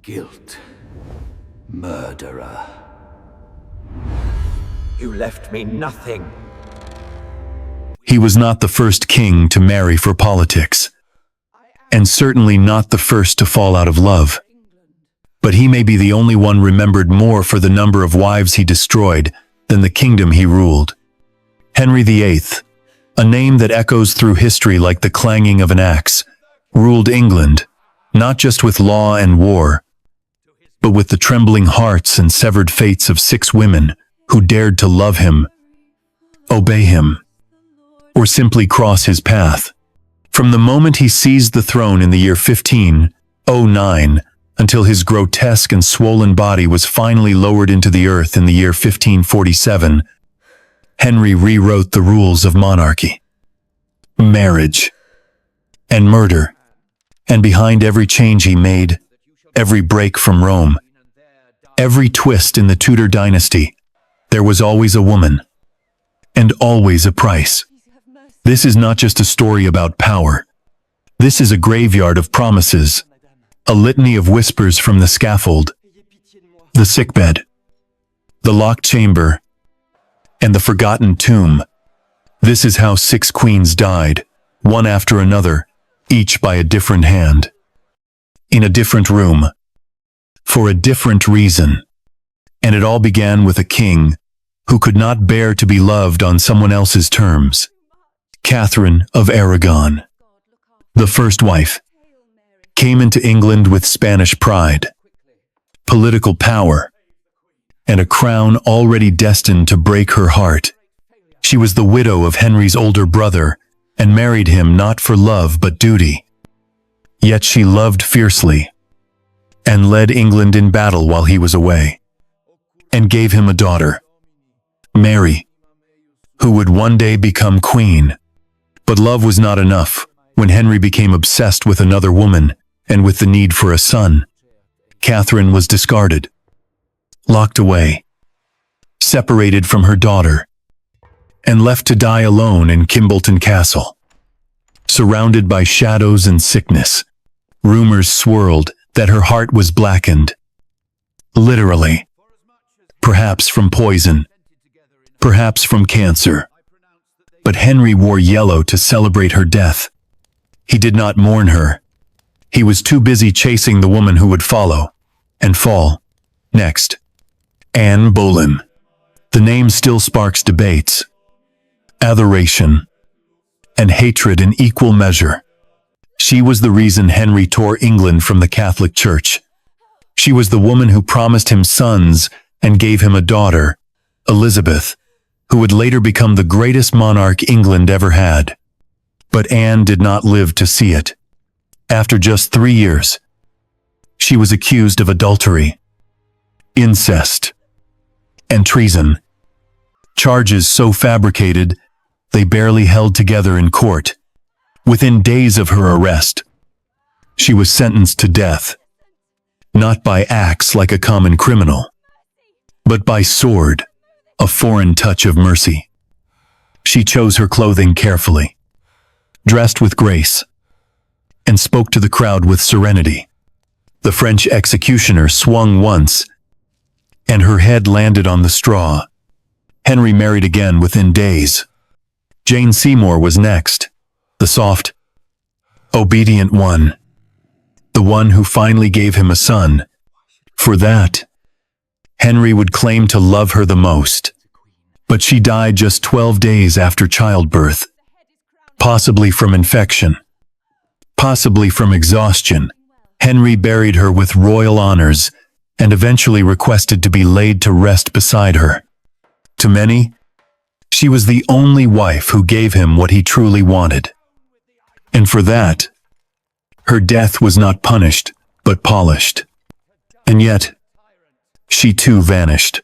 Guilt. Murderer. You left me nothing. He was not the first king to marry for politics, and certainly not the first to fall out of love. But he may be the only one remembered more for the number of wives he destroyed than the kingdom he ruled. Henry VIII, a name that echoes through history like the clanging of an axe, ruled England, not just with law and war, but with the trembling hearts and severed fates of 6 women who dared to love him, obey him, or simply cross his path. From the moment he seized the throne in the year 1509 until his grotesque and swollen body was finally lowered into the earth in the year 1547, Henry rewrote the rules of monarchy, marriage, and murder. And behind every change he made, every break from Rome, every twist in the Tudor dynasty, there was always a woman, and always a price. This is not just a story about power. This is a graveyard of promises, a litany of whispers from the scaffold, the sickbed, the locked chamber, and the forgotten tomb. This is how 6 queens died, one after another, each by a different hand, in a different room, for a different reason. And it all began with a king who could not bear to be loved on someone else's terms. Catherine of Aragon, the first wife, came into England with Spanish pride, political power, and a crown already destined to break her heart. She was the widow of Henry's older brother and married him not for love but duty. Yet she loved fiercely and led England in battle while he was away, and gave him a daughter, Mary, who would one day become queen. But love was not enough when Henry became obsessed with another woman and with the need for a son. Catherine was discarded, locked away, separated from her daughter, and left to die alone in Kimbolton Castle. Surrounded by shadows and sickness, rumors swirled that her heart was blackened. Literally. Perhaps from poison, perhaps from cancer. But Henry wore yellow to celebrate her death. He did not mourn her. He was too busy chasing the woman who would follow and fall next. Anne Boleyn. The name still sparks debates, adoration, and hatred in equal measure. She was the reason Henry tore England from the Catholic Church. She was the woman who promised him sons and gave him a daughter, Elizabeth, who would later become the greatest monarch England ever had. But Anne did not live to see it. After just 3 years, she was accused of adultery, incest, and treason. Charges so fabricated, they barely held together in court. Within days of her arrest, she was sentenced to death, not by axe like a common criminal, but by sword, a foreign touch of mercy. She chose her clothing carefully, dressed with grace, and spoke to the crowd with serenity. The French executioner swung once, and her head landed on the straw. Henry married again within days. Jane Seymour was next, the soft, obedient one, the one who finally gave him a son. For that, Henry would claim to love her the most. But she died just 12 days after childbirth, possibly from infection, possibly from exhaustion. Henry buried her with royal honors and eventually requested to be laid to rest beside her. To many, she was the only wife who gave him what he truly wanted. And for that, her death was not punished, but polished. And yet, she too vanished.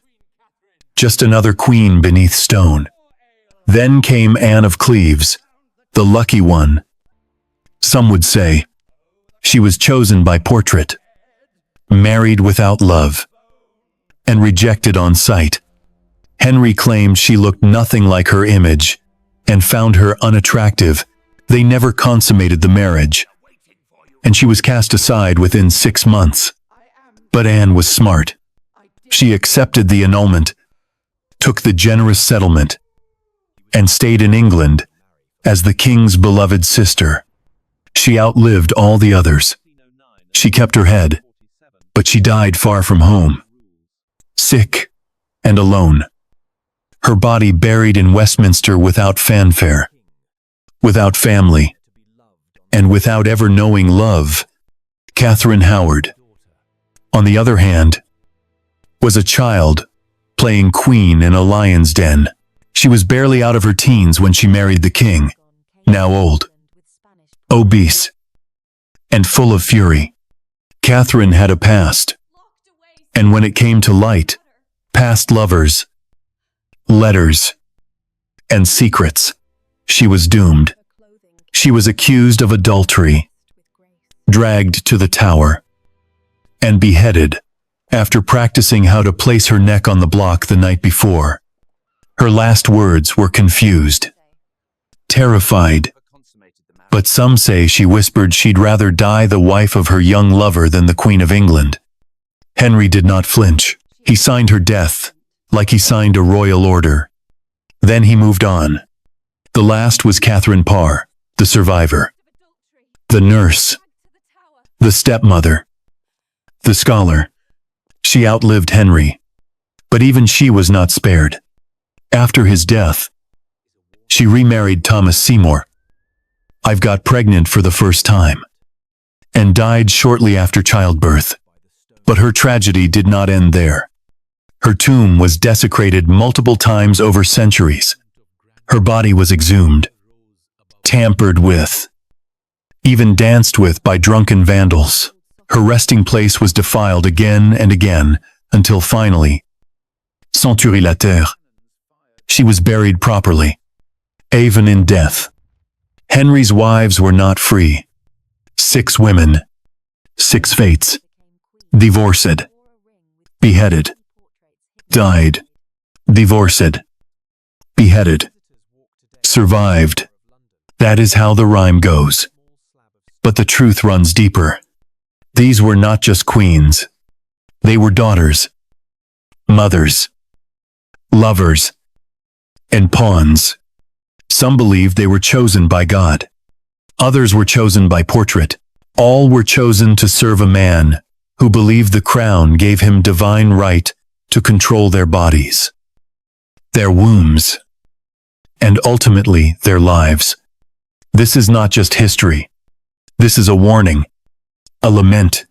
Just another queen beneath stone. Then came Anne of Cleves, the lucky one. Some would say, she was chosen by portrait, married without love, and rejected on sight. Henry claimed she looked nothing like her image, and found her unattractive. They never consummated the marriage, and she was cast aside within 6 months. But Anne was smart. She accepted the annulment, took the generous settlement, and stayed in England as the king's beloved sister. She outlived all the others. She kept her head, but she died far from home, sick and alone. Her body buried in Westminster without fanfare, without family, and without ever knowing love. Catherine Howard, on the other hand, was a child playing queen in a lion's den. She was barely out of her teens when she married the king, now old, obese, and full of fury. Catherine had a past, and when it came to light, past lovers, letters, and secrets, she was doomed. She was accused of adultery, dragged to the tower, and beheaded after practicing how to place her neck on the block the night before. Her last words were confused, terrified, but some say she whispered she'd rather die the wife of her young lover than the Queen of England. Henry did not flinch. He signed her death, like he signed a royal order. Then he moved on. The last was Catherine Parr, the survivor, the nurse, the stepmother, the scholar. She outlived Henry, but even she was not spared. After his death, she remarried Thomas Seymour. I've got pregnant for the first time, and died shortly after childbirth. But her tragedy did not end there. Her tomb was desecrated multiple times over centuries. Her body was exhumed, tampered with, even danced with by drunken vandals. Her resting place was defiled again and again, until finally, Century la terre, she was buried properly, even in death. Henry's wives were not free. 6 women, 6 fates, divorced, beheaded, died, divorced, beheaded, survived. That is how the rhyme goes. But the truth runs deeper. These were not just queens. They were daughters, mothers, lovers, and pawns. Some believed they were chosen by God. Others were chosen by portrait. All were chosen to serve a man who believed the crown gave him divine right to control their bodies, their wombs, and ultimately their lives. This is not just history. This is a warning, a lament,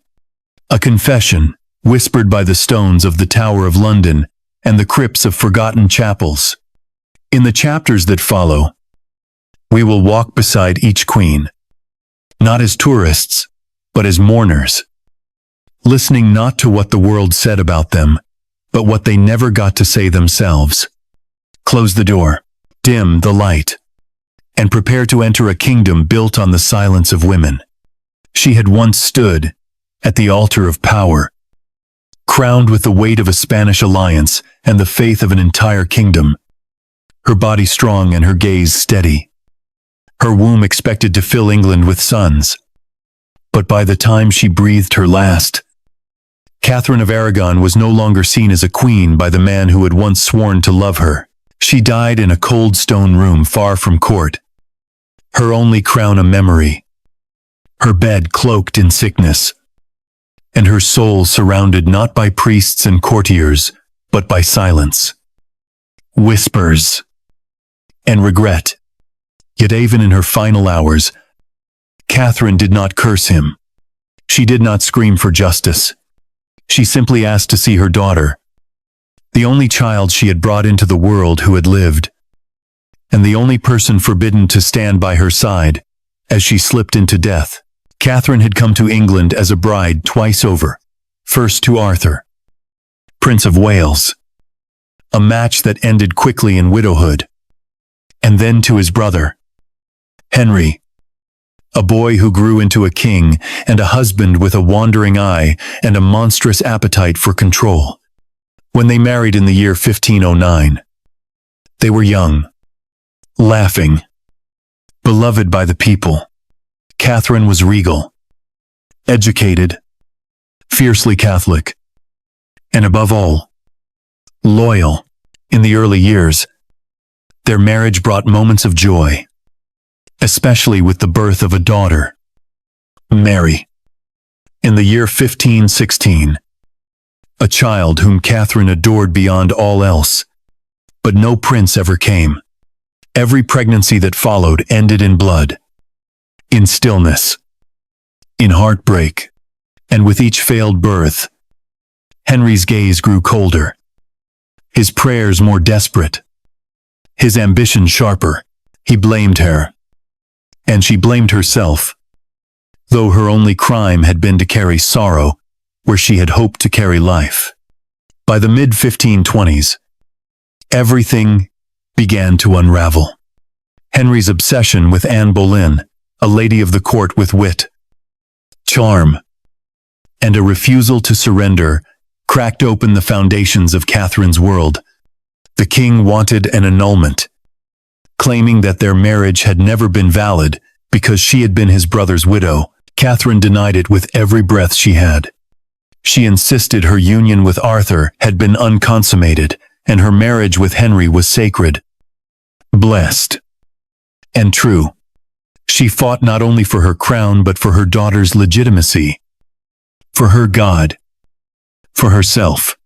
a confession whispered by the stones of the Tower of London and the crypts of forgotten chapels. In the chapters that follow, we will walk beside each queen, not as tourists, but as mourners, listening not to what the world said about them, but what they never got to say themselves. Close the door, dim the light, and prepare to enter a kingdom built on the silence of women. She had once stood at the altar of power, crowned with the weight of a Spanish alliance and the faith of an entire kingdom. Her body strong and her gaze steady. Her womb expected to fill England with sons. But by the time she breathed her last, Catherine of Aragon was no longer seen as a queen by the man who had once sworn to love her. She died in a cold stone room far from court, her only crown a memory, her bed cloaked in sickness, and her soul surrounded not by priests and courtiers, but by silence, whispers, and regret. Yet even in her final hours, Catherine did not curse him. She did not scream for justice. She simply asked to see her daughter, the only child she had brought into the world who had lived, and the only person forbidden to stand by her side as she slipped into death. Catherine had come to England as a bride twice over, first to Arthur, Prince of Wales, a match that ended quickly in widowhood, and then to his brother, Henry, a boy who grew into a king and a husband with a wandering eye and a monstrous appetite for control. When they married in the year 1509, they were young, laughing, beloved by the people. Catherine was regal, educated, fiercely Catholic, and above all, loyal. In the early years, their marriage brought moments of joy, especially with the birth of a daughter, Mary. In the year 1516, a child whom Catherine adored beyond all else, but no prince ever came. Every pregnancy that followed ended in blood, in stillness, in heartbreak, and with each failed birth, Henry's gaze grew colder, his prayers more desperate, his ambition sharper. He blamed her, and she blamed herself, though her only crime had been to carry sorrow where she had hoped to carry life. By the mid-1520s, everything began to unravel. Henry's obsession with Anne Boleyn, a lady of the court with wit, charm, and a refusal to surrender, cracked open the foundations of Catherine's world. The king wanted an annulment, claiming that their marriage had never been valid because she had been his brother's widow. Catherine denied it with every breath she had. She insisted her union with Arthur had been unconsummated, and her marriage with Henry was sacred, blessed, and true. She fought not only for her crown but for her daughter's legitimacy, for her God, for herself.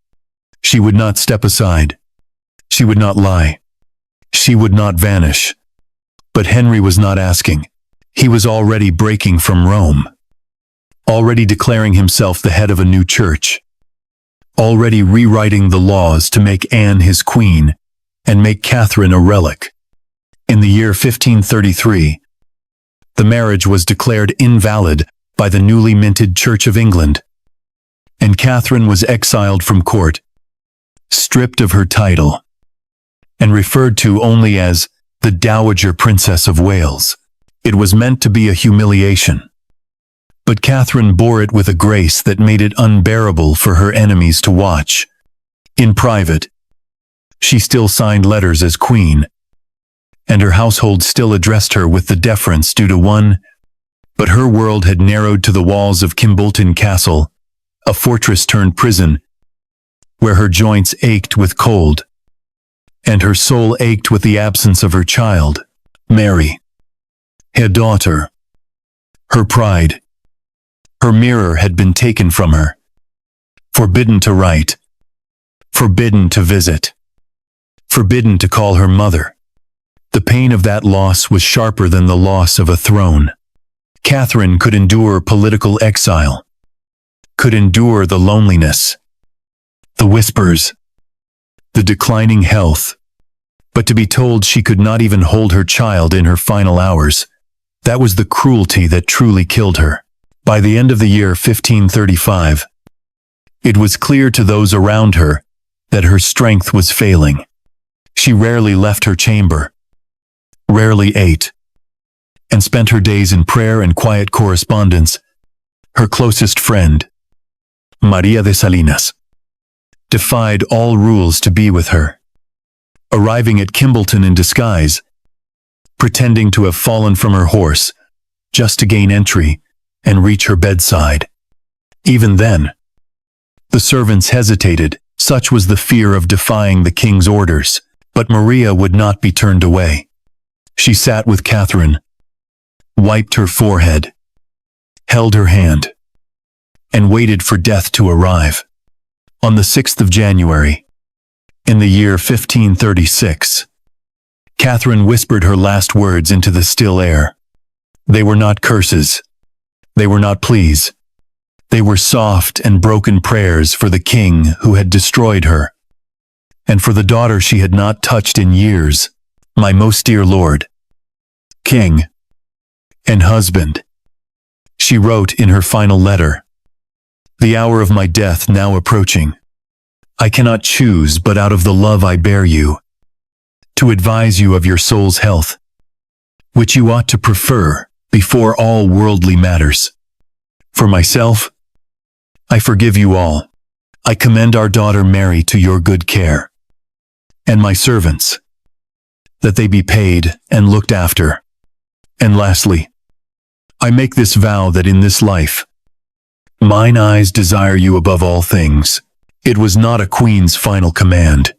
She would not step aside. She would not lie. She would not vanish. But Henry was not asking. He was already breaking from Rome, already declaring himself the head of a new church, already rewriting the laws to make Anne his queen and make Catherine a relic. In the year 1533, the marriage was declared invalid by the newly minted Church of England, and Catherine was exiled from court, stripped of her title, and referred to only as the Dowager Princess of Wales. It was meant to be a humiliation, but Catherine bore it with a grace that made it unbearable for her enemies to watch. In private, she still signed letters as queen, and her household still addressed her with the deference due to one, but her world had narrowed to the walls of Kimbolton Castle, a fortress turned prison, where her joints ached with cold, and her soul ached with the absence of her child, Mary, her daughter. Her pride, her mirror had been taken from her, forbidden to write, forbidden to visit, forbidden to call her mother. The pain of that loss was sharper than the loss of a throne. Catherine could endure political exile, could endure the loneliness, the whispers, the declining health, but to be told she could not even hold her child in her final hours, that was the cruelty that truly killed her. By the end of the year 1535, it was clear to those around her that her strength was failing. She rarely left her chamber, rarely ate, and spent her days in prayer and quiet correspondence. Her closest friend, Maria de Salinas, defied all rules to be with her, arriving at Kimbolton in disguise, pretending to have fallen from her horse, just to gain entry and reach her bedside. Even then, the servants hesitated, such was the fear of defying the king's orders, but Maria would not be turned away. She sat with Catherine, wiped her forehead, held her hand, and waited for death to arrive. On the 6th of January, in the year 1536, Catherine whispered her last words into the still air. They were not curses. They were not pleas. They were soft and broken prayers for the king who had destroyed her, and for the daughter she had not touched in years. My most dear lord, king, and husband, she wrote in her final letter, the hour of my death now approaching. I cannot choose but out of the love I bear you, to advise you of your soul's health, which you ought to prefer before all worldly matters. For myself, I forgive you all. I commend our daughter Mary to your good care, and my servants, that they be paid and looked after. And lastly, I make this vow that in this life, Mine eyes desire you above all things. It was not a queen's final command.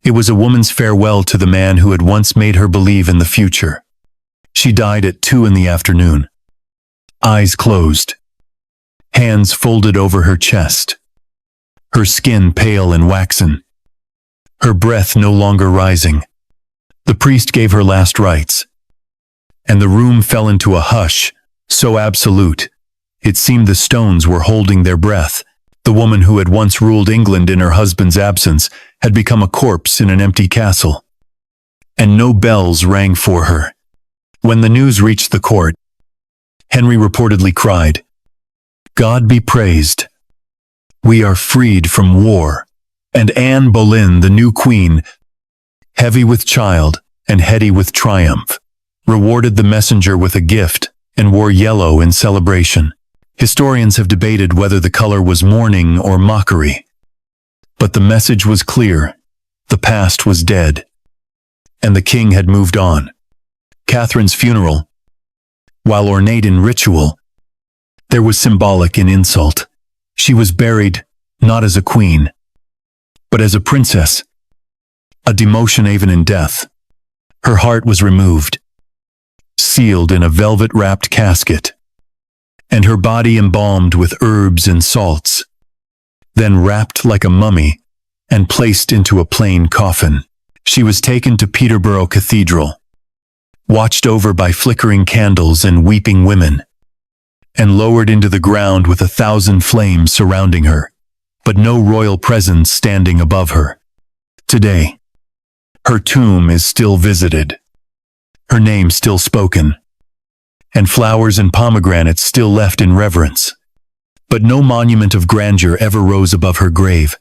It was a woman's farewell to the man who had once made her believe in the future. She died at 2 in the afternoon. Eyes closed. Hands folded over her chest. Her skin pale and waxen. Her breath no longer rising. The priest gave her last rites. And the room fell into a hush, so absolute, it seemed the stones were holding their breath. The woman who had once ruled England in her husband's absence had become a corpse in an empty castle. And no bells rang for her. When the news reached the court, Henry reportedly cried, "God be praised. We are freed from war." And Anne Boleyn, the new queen, heavy with child and heady with triumph, rewarded the messenger with a gift and wore yellow in celebration. Historians have debated whether the color was mourning or mockery. But the message was clear. The past was dead. And the king had moved on. Catherine's funeral, while ornate in ritual, there was symbolic in insult. She was buried not as a queen, but as a princess, a demotion even in death. Her heart was removed, sealed in a velvet-wrapped casket, and her body embalmed with herbs and salts, then wrapped like a mummy and placed into a plain coffin. She was taken to Peterborough Cathedral, watched over by flickering candles and weeping women, and lowered into the ground with 1,000 flames surrounding her, but no royal presence standing above her. Today, her tomb is still visited, her name still spoken, and flowers and pomegranates still left in reverence. But no monument of grandeur ever rose above her grave,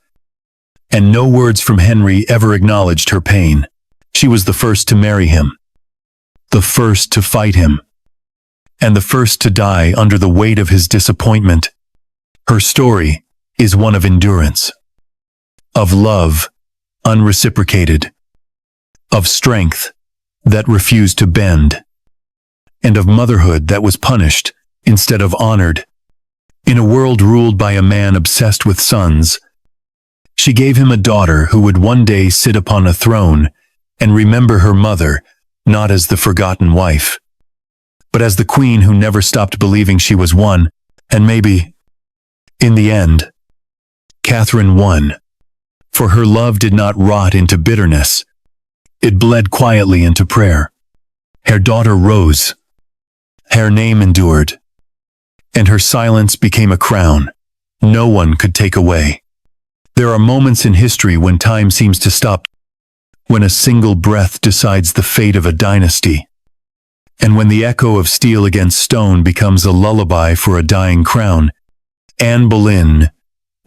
and no words from Henry ever acknowledged her pain. She was the first to marry him, the first to fight him, and the first to die under the weight of his disappointment. Her story is one of endurance, of love unreciprocated, of strength that refused to bend, and of motherhood that was punished instead of honored. In a world ruled by a man obsessed with sons, she gave him a daughter who would one day sit upon a throne and remember her mother not as the forgotten wife, but as the queen who never stopped believing she was won. And maybe, in the end, Catherine won, for her love did not rot into bitterness. It bled quietly into prayer. Her daughter rose. Her name endured, and her silence became a crown no one could take away. There are moments in history when time seems to stop, when a single breath decides the fate of a dynasty, and when the echo of steel against stone becomes a lullaby for a dying crown. Anne Boleyn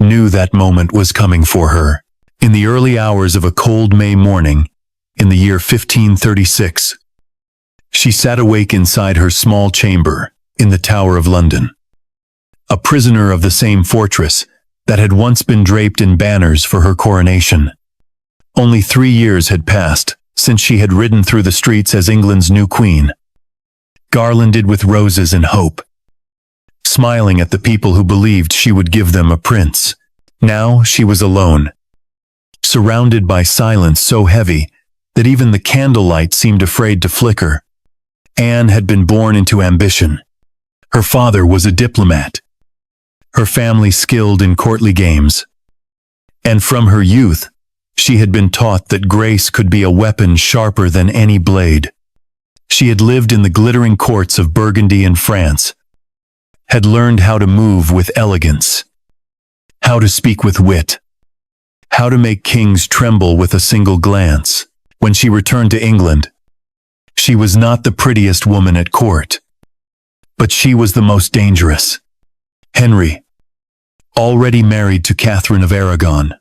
knew that moment was coming for her. In the early hours of a cold May morning, in the year 1536, she sat awake inside her small chamber in the Tower of London, a prisoner of the same fortress that had once been draped in banners for her coronation. Only 3 years had passed since she had ridden through the streets as England's new queen, garlanded with roses and hope, smiling at the people who believed she would give them a prince. Now she was alone, surrounded by silence so heavy that even the candlelight seemed afraid to flicker. Anne had been born into ambition. Her father was a diplomat, her family skilled in courtly games, and from her youth, she had been taught that grace could be a weapon sharper than any blade. She had lived in the glittering courts of Burgundy and France, had learned how to move with elegance, how to speak with wit, how to make kings tremble with a single glance. When she returned to England, she was not the prettiest woman at court, but she was the most dangerous. Henry, already married to Catherine of Aragon,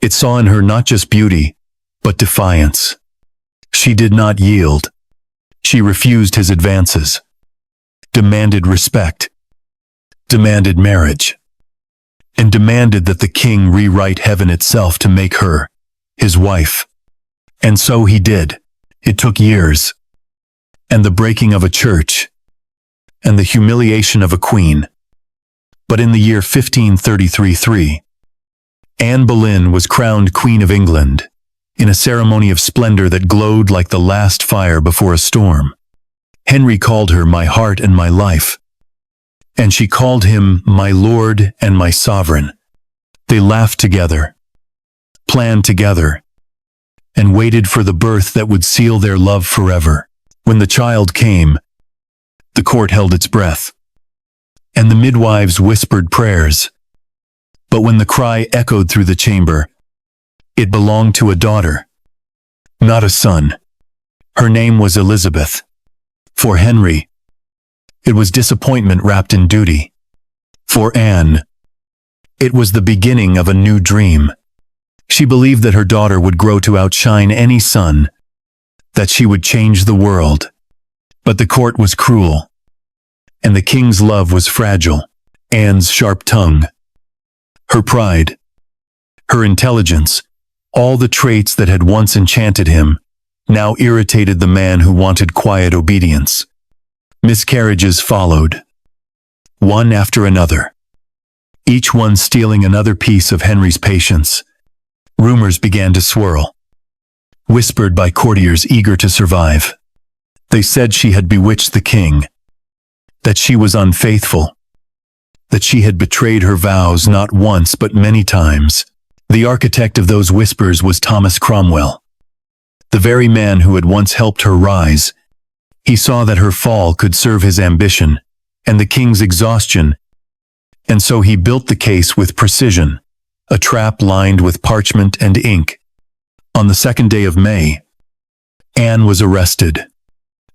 it saw in her not just beauty, but defiance. She did not yield. She refused his advances, demanded respect, demanded marriage, and demanded that the king rewrite heaven itself to make her his wife. And so he did. It took years, and the breaking of a church, and the humiliation of a queen. But in the year 1533, Anne Boleyn was crowned Queen of England, in a ceremony of splendor that glowed like the last fire before a storm. Henry called her my heart and my life, and she called him my lord and my sovereign. They laughed together, planned together, and waited for the birth that would seal their love forever. When the child came, the court held its breath, and the midwives whispered prayers. But when the cry echoed through the chamber, it belonged to a daughter, not a son. Her name was Elizabeth. For Henry, it was disappointment wrapped in duty. For Anne, it was the beginning of a new dream. She believed that her daughter would grow to outshine any son, that she would change the world. But the court was cruel, and the king's love was fragile. Anne's sharp tongue, her pride, her intelligence, all the traits that had once enchanted him, now irritated the man who wanted quiet obedience. Miscarriages followed, one after another, each one stealing another piece of Henry's patience. Rumors began to swirl, whispered by courtiers eager to survive. They said she had bewitched the king, that she was unfaithful, that she had betrayed her vows not once but many times. The architect of those whispers was Thomas Cromwell, the very man who had once helped her rise. He saw that her fall could serve his ambition and the king's exhaustion, and so he built the case with precision, a trap lined with parchment and ink. On the 2nd day of May, Anne was arrested.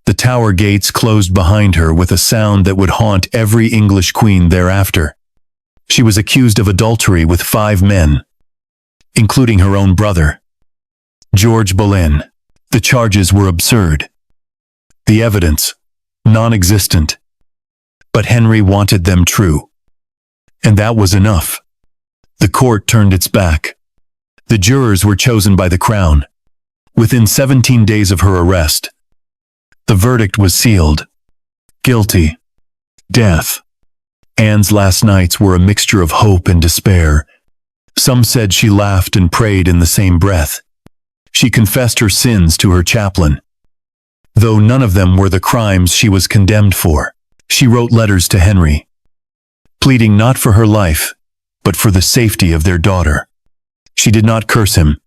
The Tower gates closed behind her with a sound that would haunt every English queen thereafter. She was accused of adultery with 5 men, including her own brother, George Boleyn. The charges were absurd, the evidence non-existent, but Henry wanted them true, and that was enough. The court turned its back. The jurors were chosen by the crown. Within 17 days of her arrest, the verdict was sealed. Guilty. Death. Anne's last nights were a mixture of hope and despair. Some said she laughed and prayed in the same breath. She confessed her sins to her chaplain, though none of them were the crimes she was condemned for. She wrote letters to Henry, pleading not for her life, but for the safety of their daughter. She did not curse him.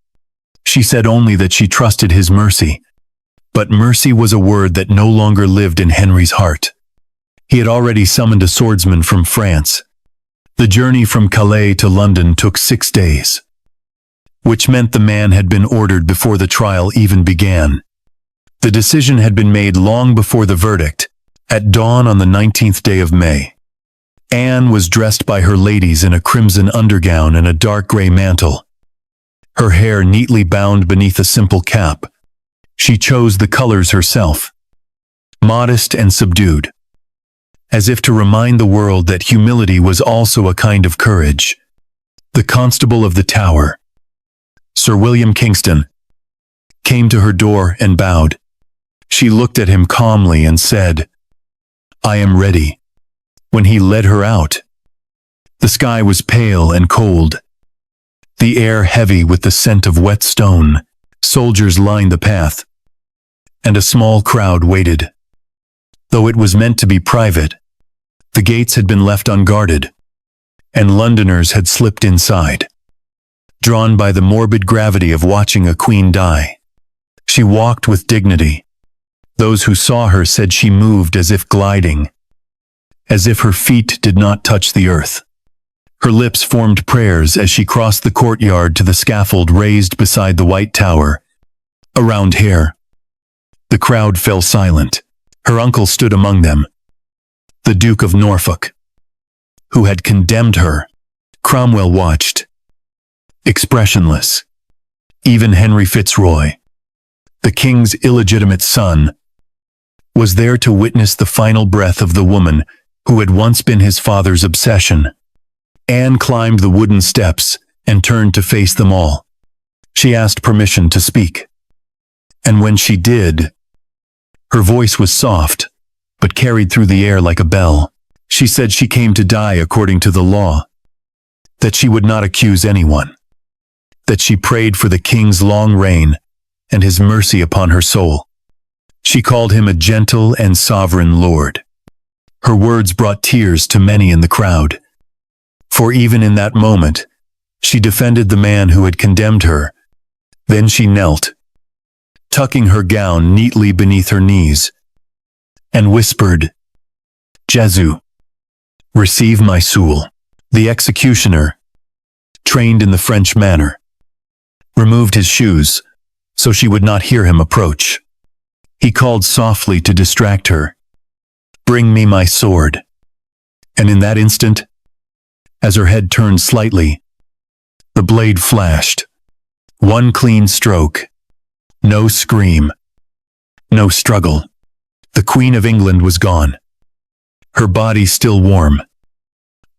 She said only that she trusted his mercy. But mercy was a word that no longer lived in Henry's heart. He had already summoned a swordsman from France. The journey from Calais to London took 6 days, which meant the man had been ordered before the trial even began. The decision had been made long before the verdict, at dawn on the 19th day of May. Anne was dressed by her ladies in a crimson undergown and a dark gray mantle, her hair neatly bound beneath a simple cap. She chose the colors herself, modest and subdued, as if to remind the world that humility was also a kind of courage. The Constable of the Tower, Sir William Kingston, came to her door and bowed. She looked at him calmly and said, "I am ready." When he led her out, the sky was pale and cold, the air heavy with the scent of wet stone. Soldiers lined the path, and a small crowd waited. Though it was meant to be private, the gates had been left unguarded, and Londoners had slipped inside, drawn by the morbid gravity of watching a queen die. She walked with dignity. Those who saw her said she moved as if gliding, as if her feet did not touch the earth. Her lips formed prayers as she crossed the courtyard to the scaffold raised beside the White Tower. Around her, the crowd fell silent. Her uncle stood among them, the Duke of Norfolk, who had condemned her. Cromwell watched, expressionless. Even Henry Fitzroy, the king's illegitimate son, was there to witness the final breath of the woman who had once been his father's obsession. Anne climbed the wooden steps and turned to face them all. She asked permission to speak, and when she did, her voice was soft, but carried through the air like a bell. She said she came to die according to the law, that she would not accuse anyone, that she prayed for the king's long reign and his mercy upon her soul. She called him a gentle and sovereign lord. Her words brought tears to many in the crowd, for even in that moment, she defended the man who had condemned her. Then she knelt, tucking her gown neatly beneath her knees, and whispered, "Jesu, receive my soul." The executioner, trained in the French manner, removed his shoes so she would not hear him approach. He called softly to distract her, "Bring me my sword." And in that instant, as her head turned slightly, the blade flashed. One clean stroke. No scream. No struggle. The Queen of England was gone. Her body still warm.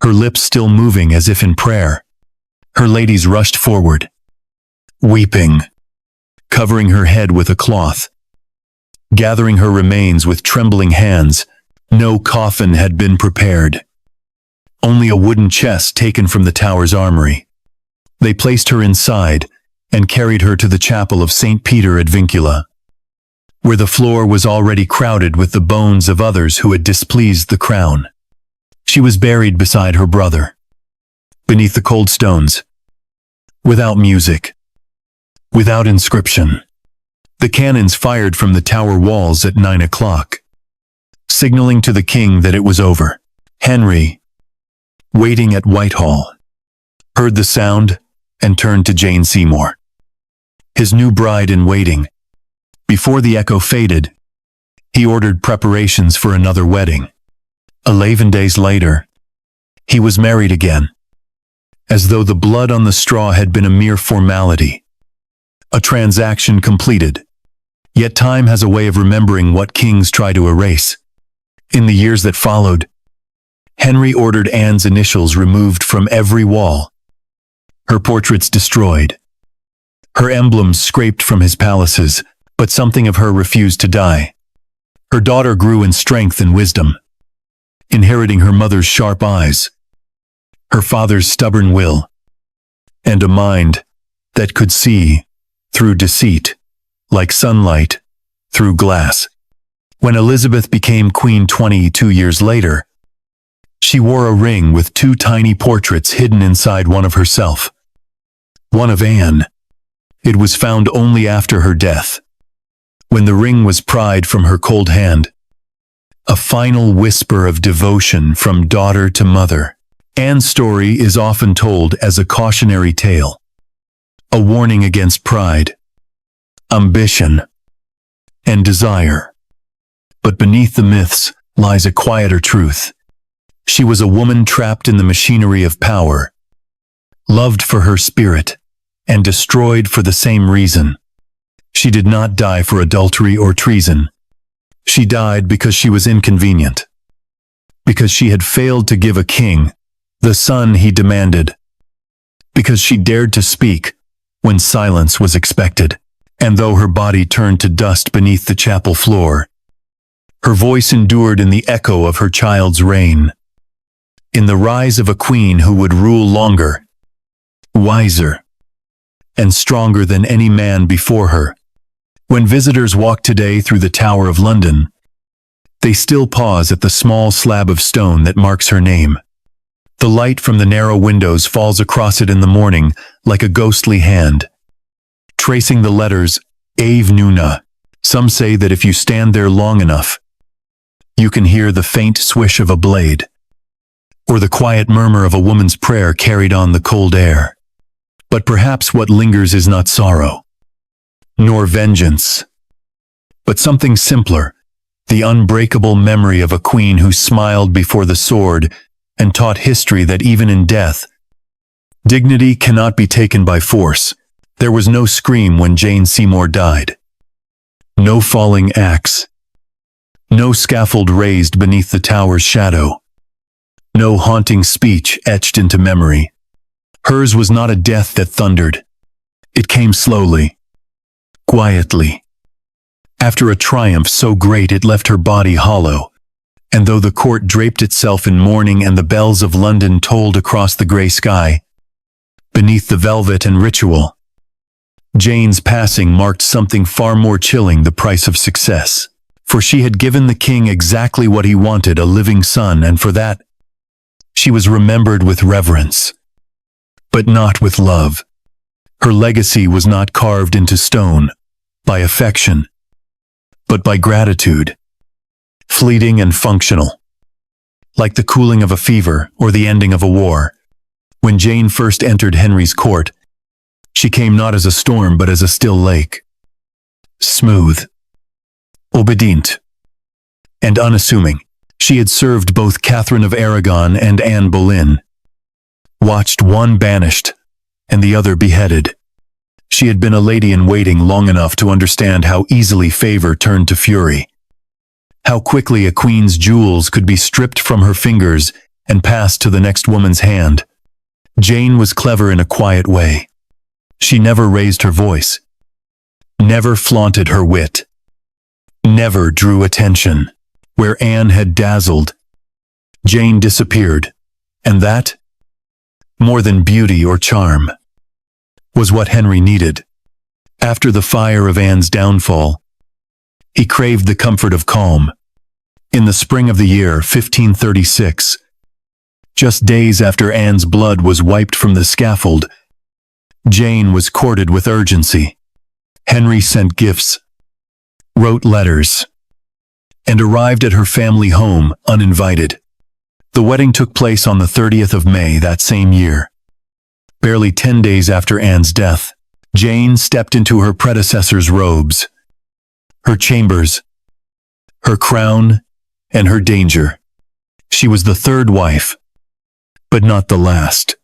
Her lips still moving as if in prayer. Her ladies rushed forward, weeping, covering her head with a cloth, gathering her remains with trembling hands. No coffin had been prepared. Only a wooden chest taken from the tower's armory. They placed her inside and carried her to the chapel of St. Peter ad Vincula, where the floor was already crowded with the bones of others who had displeased the crown. She was buried beside her brother, beneath the cold stones, without music, without inscription. The cannons fired from the tower walls at 9 o'clock, signaling to the king that it was over. Henry, waiting at Whitehall, heard the sound and turned to Jane Seymour, his new bride in waiting. Before the echo faded, he ordered preparations for another wedding. 11 days later, he was married again, as though the blood on the straw had been a mere formality, a transaction completed. Yet time has a way of remembering what kings try to erase. In the years that followed, Henry ordered Anne's initials removed from every wall, her portraits destroyed, her emblems scraped from his palaces, but something of her refused to die. Her daughter grew in strength and wisdom, inheriting her mother's sharp eyes, her father's stubborn will, and a mind that could see through deceit, like sunlight through glass. When Elizabeth became queen 22 years later, she wore a ring with 2 tiny portraits hidden inside one of herself. One of Anne. It was found only after her death, when the ring was pried from her cold hand. A final whisper of devotion from daughter to mother. Anne's story is often told as a cautionary tale, a warning against pride, ambition, and desire. But beneath the myths lies a quieter truth. She was a woman trapped in the machinery of power, loved for her spirit, and destroyed for the same reason. She did not die for adultery or treason. She died because she was inconvenient, because she had failed to give a king the son he demanded, because she dared to speak when silence was expected. And though her body turned to dust beneath the chapel floor, her voice endured in the echo of her child's reign, in the rise of a queen who would rule longer, wiser, and stronger than any man before her. When visitors walk today through the Tower of London, they still pause at the small slab of stone that marks her name. The light from the narrow windows falls across it in the morning like a ghostly hand, tracing the letters Ave Nuna. Some say that if you stand there long enough, you can hear the faint swish of a blade, or the quiet murmur of a woman's prayer carried on the cold air. But perhaps what lingers is not sorrow, nor vengeance, but something simpler, the unbreakable memory of a queen who smiled before the sword and taught history that even in death, dignity cannot be taken by force. There was no scream when Jane Seymour died, no falling axe, no scaffold raised beneath the tower's shadow, no haunting speech etched into memory. Hers was not a death that thundered. It came slowly, quietly. After a triumph so great it left her body hollow, And though the court draped itself in mourning and the bells of London tolled across the grey sky, beneath the velvet and ritual, Jane's passing marked something far more chilling: the price of success. For she had given the king exactly what he wanted, a living son, and for that, she was remembered with reverence, but not with love. Her legacy was not carved into stone by affection, but by gratitude, fleeting and functional, like the cooling of a fever or the ending of a war. When Jane first entered Henry's court, she came not as a storm but as a still lake, smooth, obedient, and unassuming. She had served both Catherine of Aragon and Anne Boleyn, watched one banished and the other beheaded. She had been a lady in waiting long enough to understand how easily favor turned to fury, how quickly a queen's jewels could be stripped from her fingers and passed to the next woman's hand. Jane was clever in a quiet way. She never raised her voice, never flaunted her wit, never drew attention. Where Anne had dazzled, Jane disappeared, and that, more than beauty or charm, was what Henry needed. After the fire of Anne's downfall, he craved the comfort of calm. In the spring of the year 1536, just days after Anne's blood was wiped from the scaffold, Jane was courted with urgency. Henry sent gifts, wrote letters, and arrived at her family home uninvited. The wedding took place on the 30th of May that same year. Barely 10 days after Anne's death, Jane stepped into her predecessor's robes, her chambers, her crown, and her danger. She was the third wife, but not the last.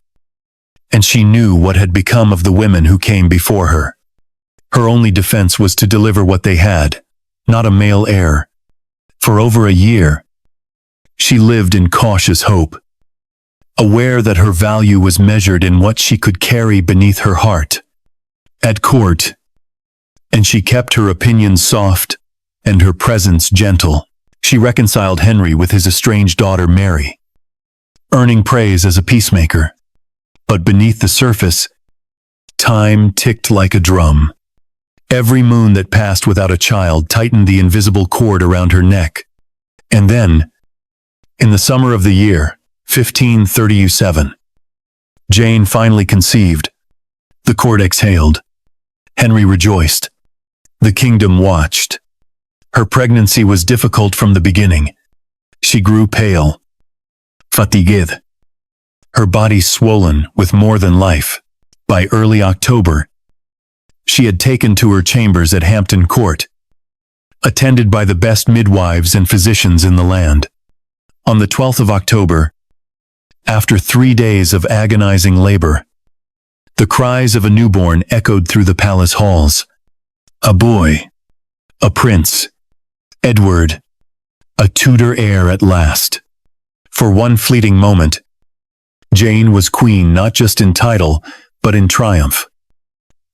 And she knew what had become of the women who came before her. Her only defense was to deliver what they had, not a male heir. For over a year, she lived in cautious hope, aware that her value was measured in what she could carry beneath her heart. At court, and she kept her opinions soft and her presence gentle. She reconciled Henry with his estranged daughter Mary, earning praise as a peacemaker. But beneath the surface, time ticked like a drum. Every moon that passed without a child tightened the invisible cord around her neck. And then, in the summer of the year 1537, Jane finally conceived. The court exhaled. Henry rejoiced. The kingdom watched. Her pregnancy was difficult from the beginning. She grew pale, fatigued, her body swollen with more than life. By early October, she had taken to her chambers at Hampton Court, attended by the best midwives and physicians in the land. On the 12th of October, after 3 days of agonizing labor, the cries of a newborn echoed through the palace halls. A boy, a prince, Edward, a Tudor heir at last. For one fleeting moment, Jane was queen not just in title, but in triumph.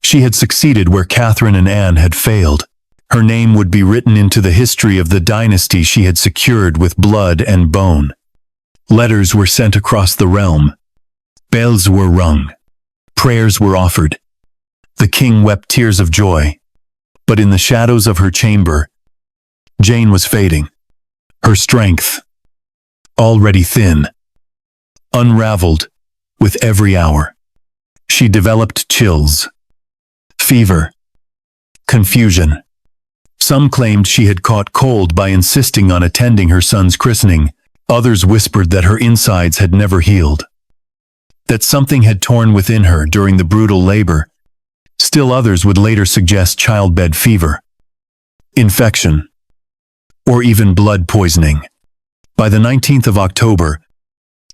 She had succeeded where Catherine and Anne had failed. Her name would be written into the history of the dynasty she had secured with blood and bone. Letters were sent across the realm. Bells were rung. Prayers were offered. The king wept tears of joy. But in the shadows of her chamber, Jane was fading. Her strength, already thin, unraveled with every hour. She developed chills, fever, confusion. Some claimed she had caught cold by insisting on attending her son's christening. Others whispered that her insides had never healed, that something had torn within her during the brutal labor. Still others would later suggest childbed fever, infection, or even blood poisoning. By the 19th of October,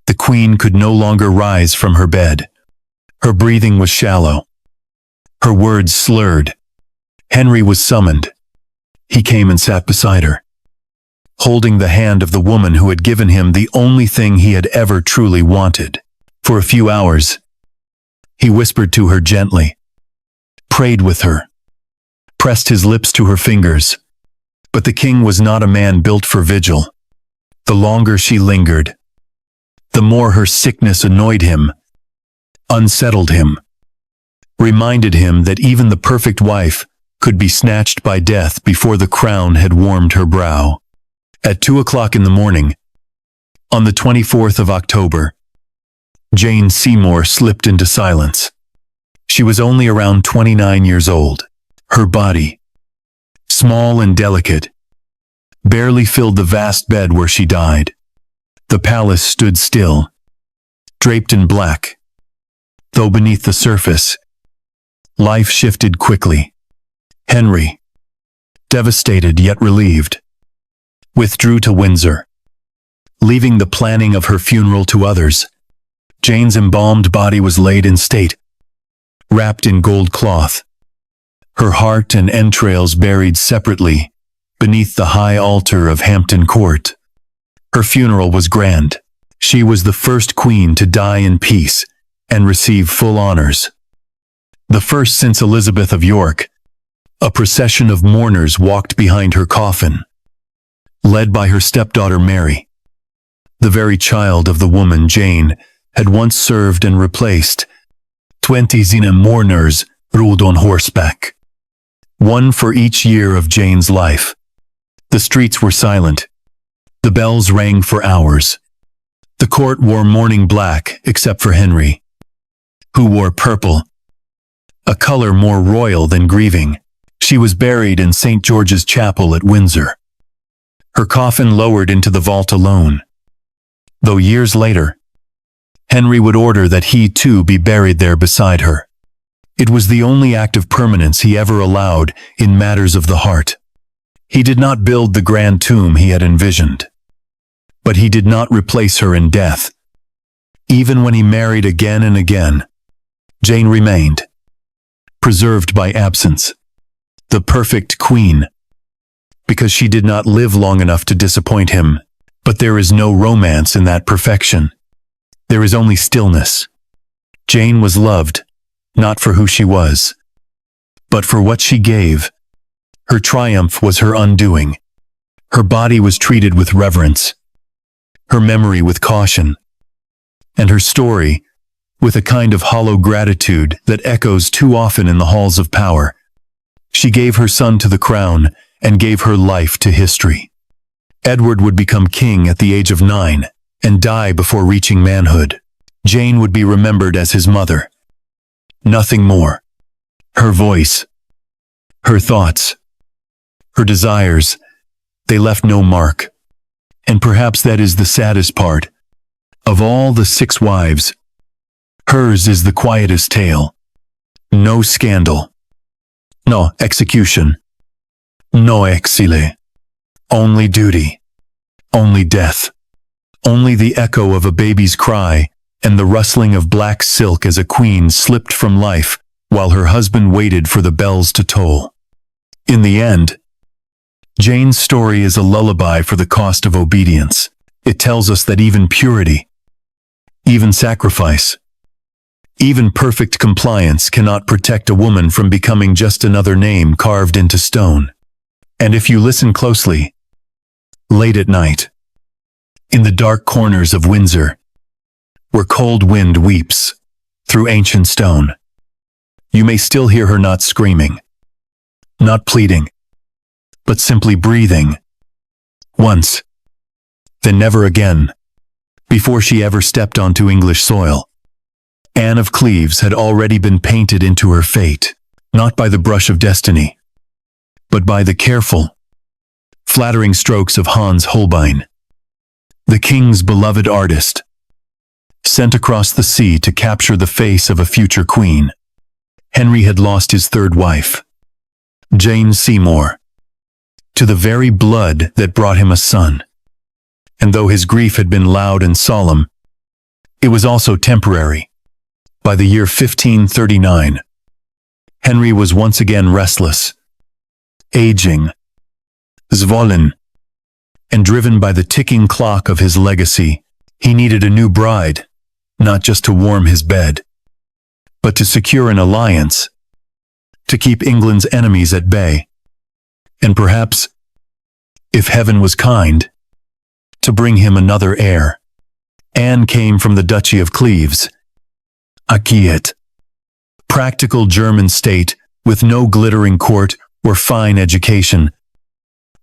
the queen could no longer rise from her bed. Her breathing was shallow, her words slurred. Henry was summoned. He came and sat beside her, holding the hand of the woman who had given him the only thing he had ever truly wanted. For a few hours, he whispered to her gently, prayed with her, pressed his lips to her fingers. But the king was not a man built for vigil. The longer she lingered, the more her sickness annoyed him, unsettled him, reminded him that even the perfect wife could be snatched by death before the crown had warmed her brow. At 2 o'clock in the morning, on the 24th of October, Jane Seymour slipped into silence. She was only around 29 years old. Her body, small and delicate, barely filled the vast bed where she died. The palace stood still, draped in black, though beneath the surface, life shifted quickly. Henry, devastated yet relieved, withdrew to Windsor, leaving the planning of her funeral to others. Jane's embalmed body was laid in state, wrapped in gold cloth, her heart and entrails buried separately beneath the high altar of Hampton Court. Her funeral was grand. She was the first queen to die in peace and receive full honors. The first since Elizabeth of York. A procession of mourners walked behind her coffin, led by her stepdaughter Mary, the very child of the woman Jane had once served and replaced. 20 mourners rode on horseback, one for each year of Jane's life. The streets were silent. The bells rang for hours. The court wore mourning black except for Henry, who wore purple, a color more royal than grieving. She was buried in St. George's Chapel at Windsor, her coffin lowered into the vault alone. Though years later, Henry would order that he too be buried there beside her. It was the only act of permanence he ever allowed in matters of the heart. He did not build the grand tomb he had envisioned, but he did not replace her in death. Even when he married again and again, Jane remained, preserved by absence, the perfect queen, because she did not live long enough to disappoint him. But there is no romance in that perfection. There is only stillness. Jane was loved, not for who she was, but for what she gave. Her triumph was her undoing. Her body was treated with reverence, her memory with caution, and her story with a kind of hollow gratitude that echoes too often in the halls of power. She gave her son to the crown and gave her life to history. Edward would become king at the age of 9 and die before reaching manhood. Jane would be remembered as his mother. Nothing more. Her voice, her thoughts, her desires, they left no mark. And perhaps that is the saddest part. Of all the 6 wives, hers is the quietest tale. No scandal. No execution. No exile. Only duty. Only death. Only the echo of a baby's cry and the rustling of black silk as a queen slipped from life while her husband waited for the bells to toll. In the end, Jane's story is a lullaby for the cost of obedience. It tells us that even purity, even sacrifice, even perfect compliance cannot protect a woman from becoming just another name carved into stone. And if you listen closely, late at night, in the dark corners of Windsor, where cold wind weeps through ancient stone, you may still hear her not screaming, not pleading, but simply breathing. Once, then never again, before she ever stepped onto English soil. Anne of Cleves had already been painted into her fate, not by the brush of destiny, but by the careful, flattering strokes of Hans Holbein, the king's beloved artist, sent across the sea to capture the face of a future queen. Henry had lost his 3rd wife, Jane Seymour, to the very blood that brought him a son. And though his grief had been loud and solemn, it was also temporary. By the year 1539, Henry was once again restless, aging, zwollen, and driven by the ticking clock of his legacy. He needed a new bride, not just to warm his bed, but to secure an alliance, to keep England's enemies at bay, and perhaps, if heaven was kind, to bring him another heir. Anne came from the Duchy of Cleves, a quiet, practical German state with no glittering court or fine education,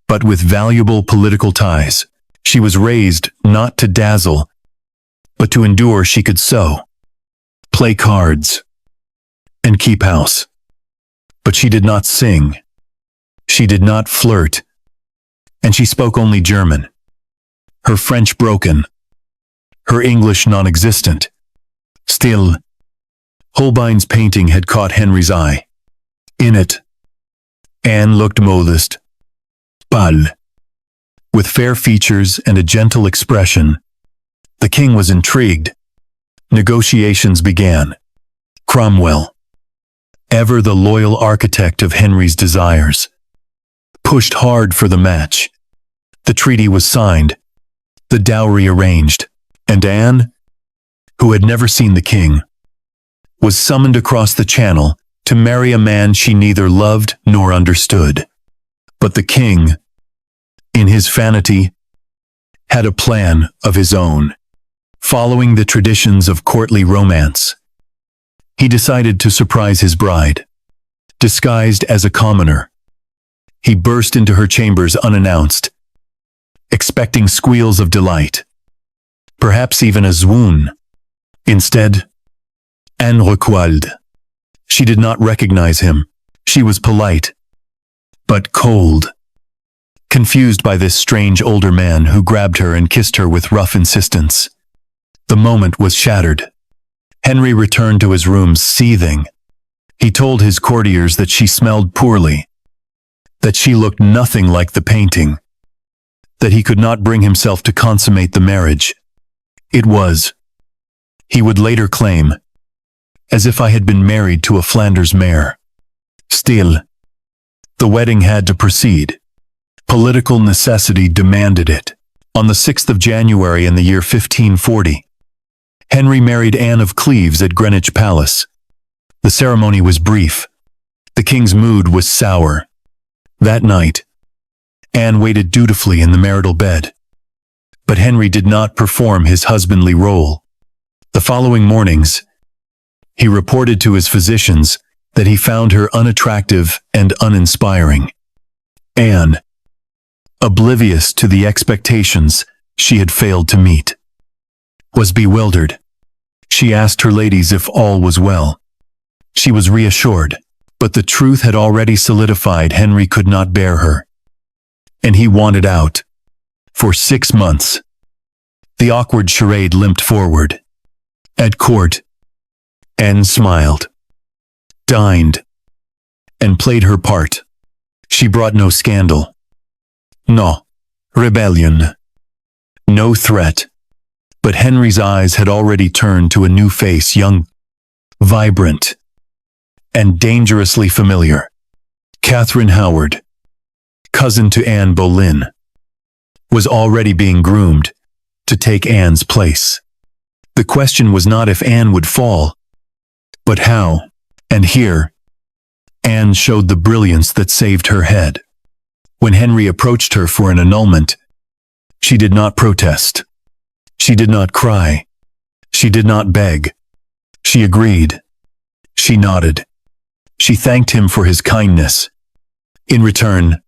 but with valuable political ties. She was raised not to dazzle, but to endure. She could sew, play cards, and keep house. But she did not sing. She did not flirt, and she spoke only German. Her French broken, her English non-existent. Still, Holbein's painting had caught Henry's eye. In it, Anne looked modest, pale, with fair features and a gentle expression. The king was intrigued. Negotiations began. Cromwell, ever the loyal architect of Henry's desires, pushed hard for the match. The treaty was signed, the dowry arranged, and Anne, who had never seen the king, was summoned across the Channel to marry a man she neither loved nor understood. But the king, in his vanity, had a plan of his own. Following the traditions of courtly romance, he decided to surprise his bride. Disguised as a commoner, he burst into her chambers unannounced, expecting squeals of delight, perhaps even a swoon. Instead, Anne recoiled. She did not recognize him. She was polite, but cold, confused by this strange older man who grabbed her and kissed her with rough insistence. The moment was shattered. Henry returned to his rooms seething. He told his courtiers that she smelled poorly, that she looked nothing like the painting, that he could not bring himself to consummate the marriage. It was, he would later claim, as if I had been married to a Flanders mare. Still, the wedding had to proceed. Political necessity demanded it. On the 6th of January in the year 1540, Henry married Anne of Cleves at Greenwich Palace. The ceremony was brief. The king's mood was sour. That night, Anne waited dutifully in the marital bed. But Henry did not perform his husbandly role. The following mornings, he reported to his physicians that he found her unattractive and uninspiring. Anne, oblivious to the expectations she had failed to meet, was bewildered. She asked her ladies if all was well. She was reassured, but the truth had already solidified. Henry could not bear her, and he wanted out. For 6 months, the awkward charade limped forward. At court, Anne smiled, dined, and played her part. She brought no scandal, no rebellion, no threat. But Henry's eyes had already turned to a new face, young, vibrant, and dangerously familiar. Catherine Howard, cousin to Anne Boleyn, was already being groomed to take Anne's place. The question was not if Anne would fall, but how. And here, Anne showed the brilliance that saved her head. When Henry approached her for an annulment, she did not protest. She did not cry. She did not beg. She agreed. She nodded. She thanked him for his kindness. In return,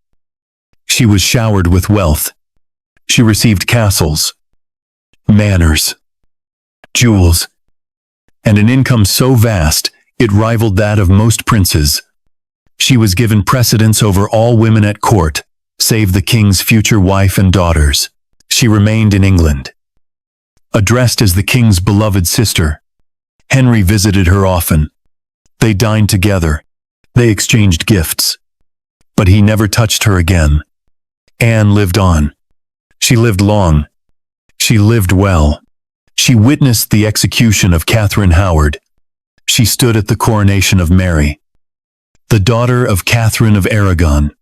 she was showered with wealth. She received castles, manors, jewels, and an income so vast it rivaled that of most princes. She was given precedence over all women at court, save the king's future wife and daughters. She remained in England. Addressed as the king's beloved sister, Henry visited her often. They dined together. They exchanged gifts. But he never touched her again. Anne lived on. She lived long. She lived well. She witnessed the execution of Catherine Howard. She stood at the coronation of Mary, the daughter of Catherine of Aragon.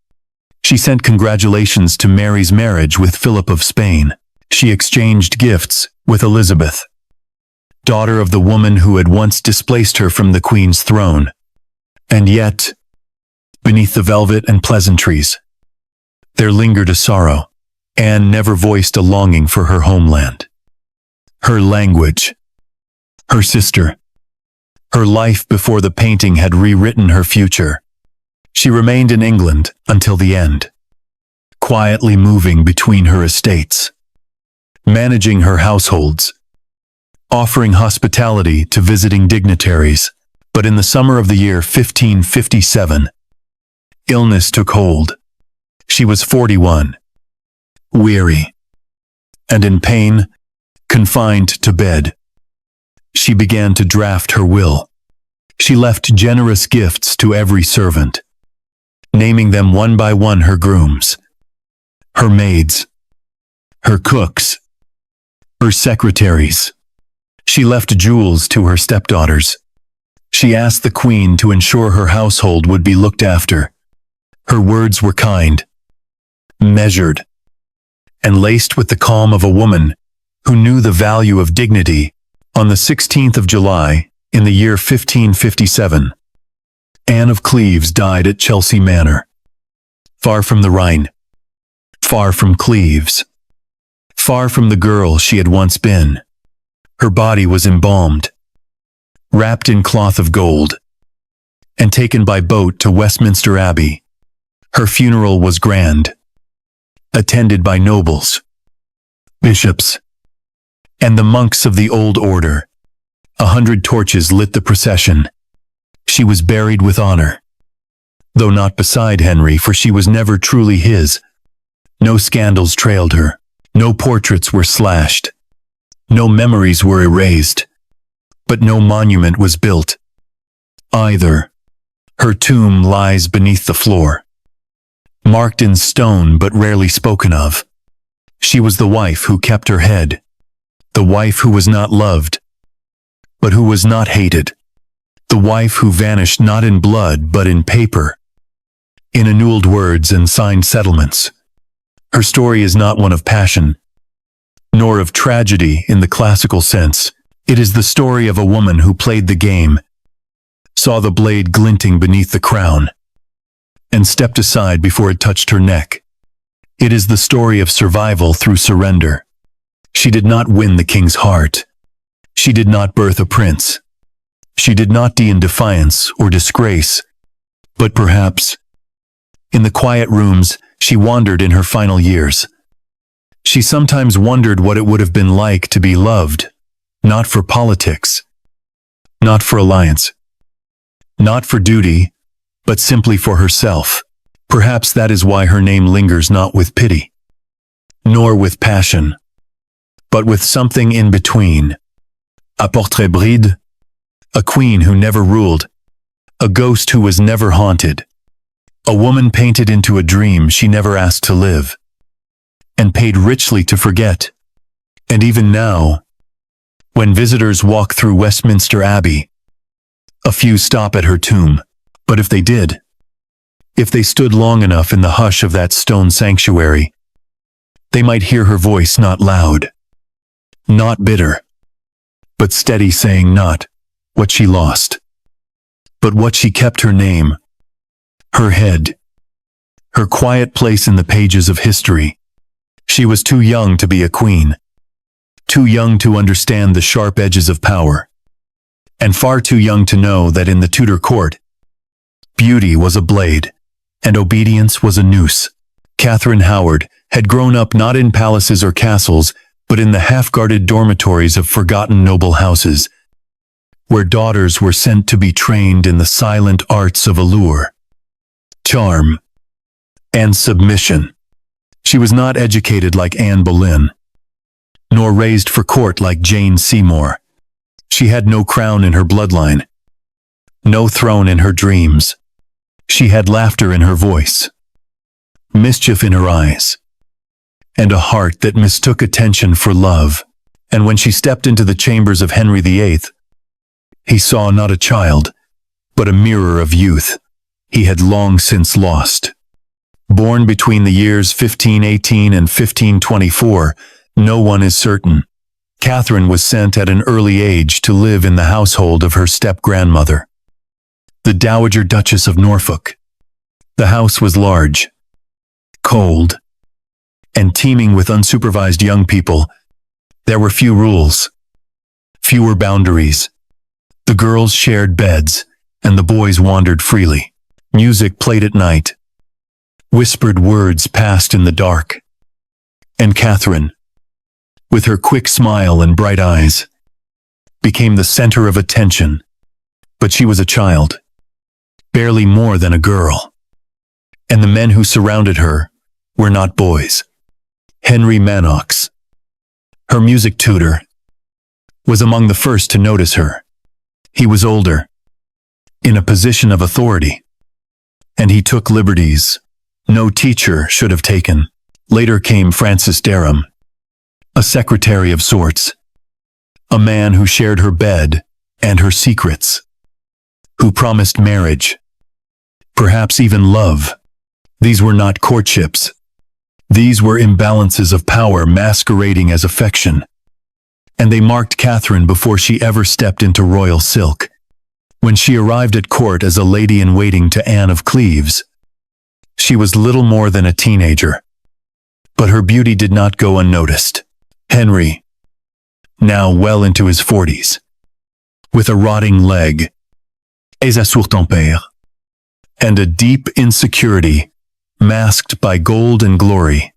She sent congratulations to Mary's marriage with Philip of Spain. She exchanged gifts with Elizabeth, daughter of the woman who had once displaced her from the Queen's throne. And yet, beneath the velvet and pleasantries, there lingered a sorrow. Anne never voiced a longing for her homeland, her language, her sister, her life before the painting had rewritten her future. She remained in England until the end, quietly moving between her estates, managing her households, offering hospitality to visiting dignitaries. But in the summer of the year 1557, illness took hold. She was 41, weary, and in pain, confined to bed. She began to draft her will. She left generous gifts to every servant, naming them one by one her grooms, her maids, her cooks, her secretaries. She left jewels to her stepdaughters. She asked the queen to ensure her household would be looked after. Her words were kind, measured, and laced with the calm of a woman who knew the value of dignity. On the 16th of July, in the year 1557, Anne of Cleves died at Chelsea Manor, far from the Rhine, far from Cleves, far from the girl she had once been. Her body was embalmed, wrapped in cloth of gold, and taken by boat to Westminster Abbey. Her funeral was grand, attended by nobles, bishops, and the monks of the old order. 100 torches lit the procession. She was buried with honor, though not beside Henry, for she was never truly his. No scandals trailed her, no portraits were slashed, no memories were erased, but no monument was built either. Her tomb lies beneath the floor, marked in stone but rarely spoken of. She was the wife who kept her head, the wife who was not loved, but who was not hated, the wife who vanished not in blood but in paper, in annulled words and signed settlements. Her story is not one of passion, nor of tragedy in the classical sense. It is the story of a woman who played the game, saw the blade glinting beneath the crown, and stepped aside before it touched her neck. It is the story of survival through surrender. She did not win the king's heart. She did not birth a prince. She did not die in defiance or disgrace. But perhaps, in the quiet rooms she wandered in her final years, she sometimes wondered what it would have been like to be loved, not for politics, not for alliance, not for duty, but simply for herself. Perhaps that is why her name lingers not with pity, nor with passion, but with something in between. A portrait bride, a queen who never ruled, a ghost who was never haunted, a woman painted into a dream she never asked to live, and paid richly to forget. And even now, when visitors walk through Westminster Abbey, a few stop at her tomb. But if they did, if they stood long enough in the hush of that stone sanctuary, they might hear her voice, not loud, not bitter, but steady, saying not what she lost, but what she kept: her name, her head, her quiet place in the pages of history. She was too young to be a queen, too young to understand the sharp edges of power, and far too young to know that in the Tudor court, beauty was a blade, and obedience was a noose. Catherine Howard had grown up not in palaces or castles, but in the half-guarded dormitories of forgotten noble houses, where daughters were sent to be trained in the silent arts of allure, charm, and submission. She was not educated like Anne Boleyn, nor raised for court like Jane Seymour. She had no crown in her bloodline, no throne in her dreams. She had laughter in her voice, mischief in her eyes, and a heart that mistook attention for love. And when she stepped into the chambers of Henry VIII, he saw not a child, but a mirror of youth he had long since lost. Born between the years 1518 and 1524, no one is certain. Catherine was sent at an early age to live in the household of her step-grandmother, the Dowager Duchess of Norfolk. The house was large, cold, and teeming with unsupervised young people, there were few rules, fewer boundaries. The girls shared beds, and the boys wandered freely. Music played at night. Whispered words passed in the dark. And Catherine, with her quick smile and bright eyes, became the center of attention. But she was a child, barely more than a girl. And the men who surrounded her were not boys. Henry VIII, her music tutor, was among the first to notice her. He was older, in a position of authority, and he took liberties no teacher should have taken. Later came Francis Dereham, a secretary of sorts, a man who shared her bed and her secrets, who promised marriage, perhaps even love. These were not courtships. These were imbalances of power masquerading as affection. And they marked Catherine before she ever stepped into royal silk. When she arrived at court as a lady-in-waiting to Anne of Cleves, she was little more than a teenager. But her beauty did not go unnoticed. Henry, now well into his 40s, with a rotting leg, sur ton père, and a deep insecurity masked by gold and glory,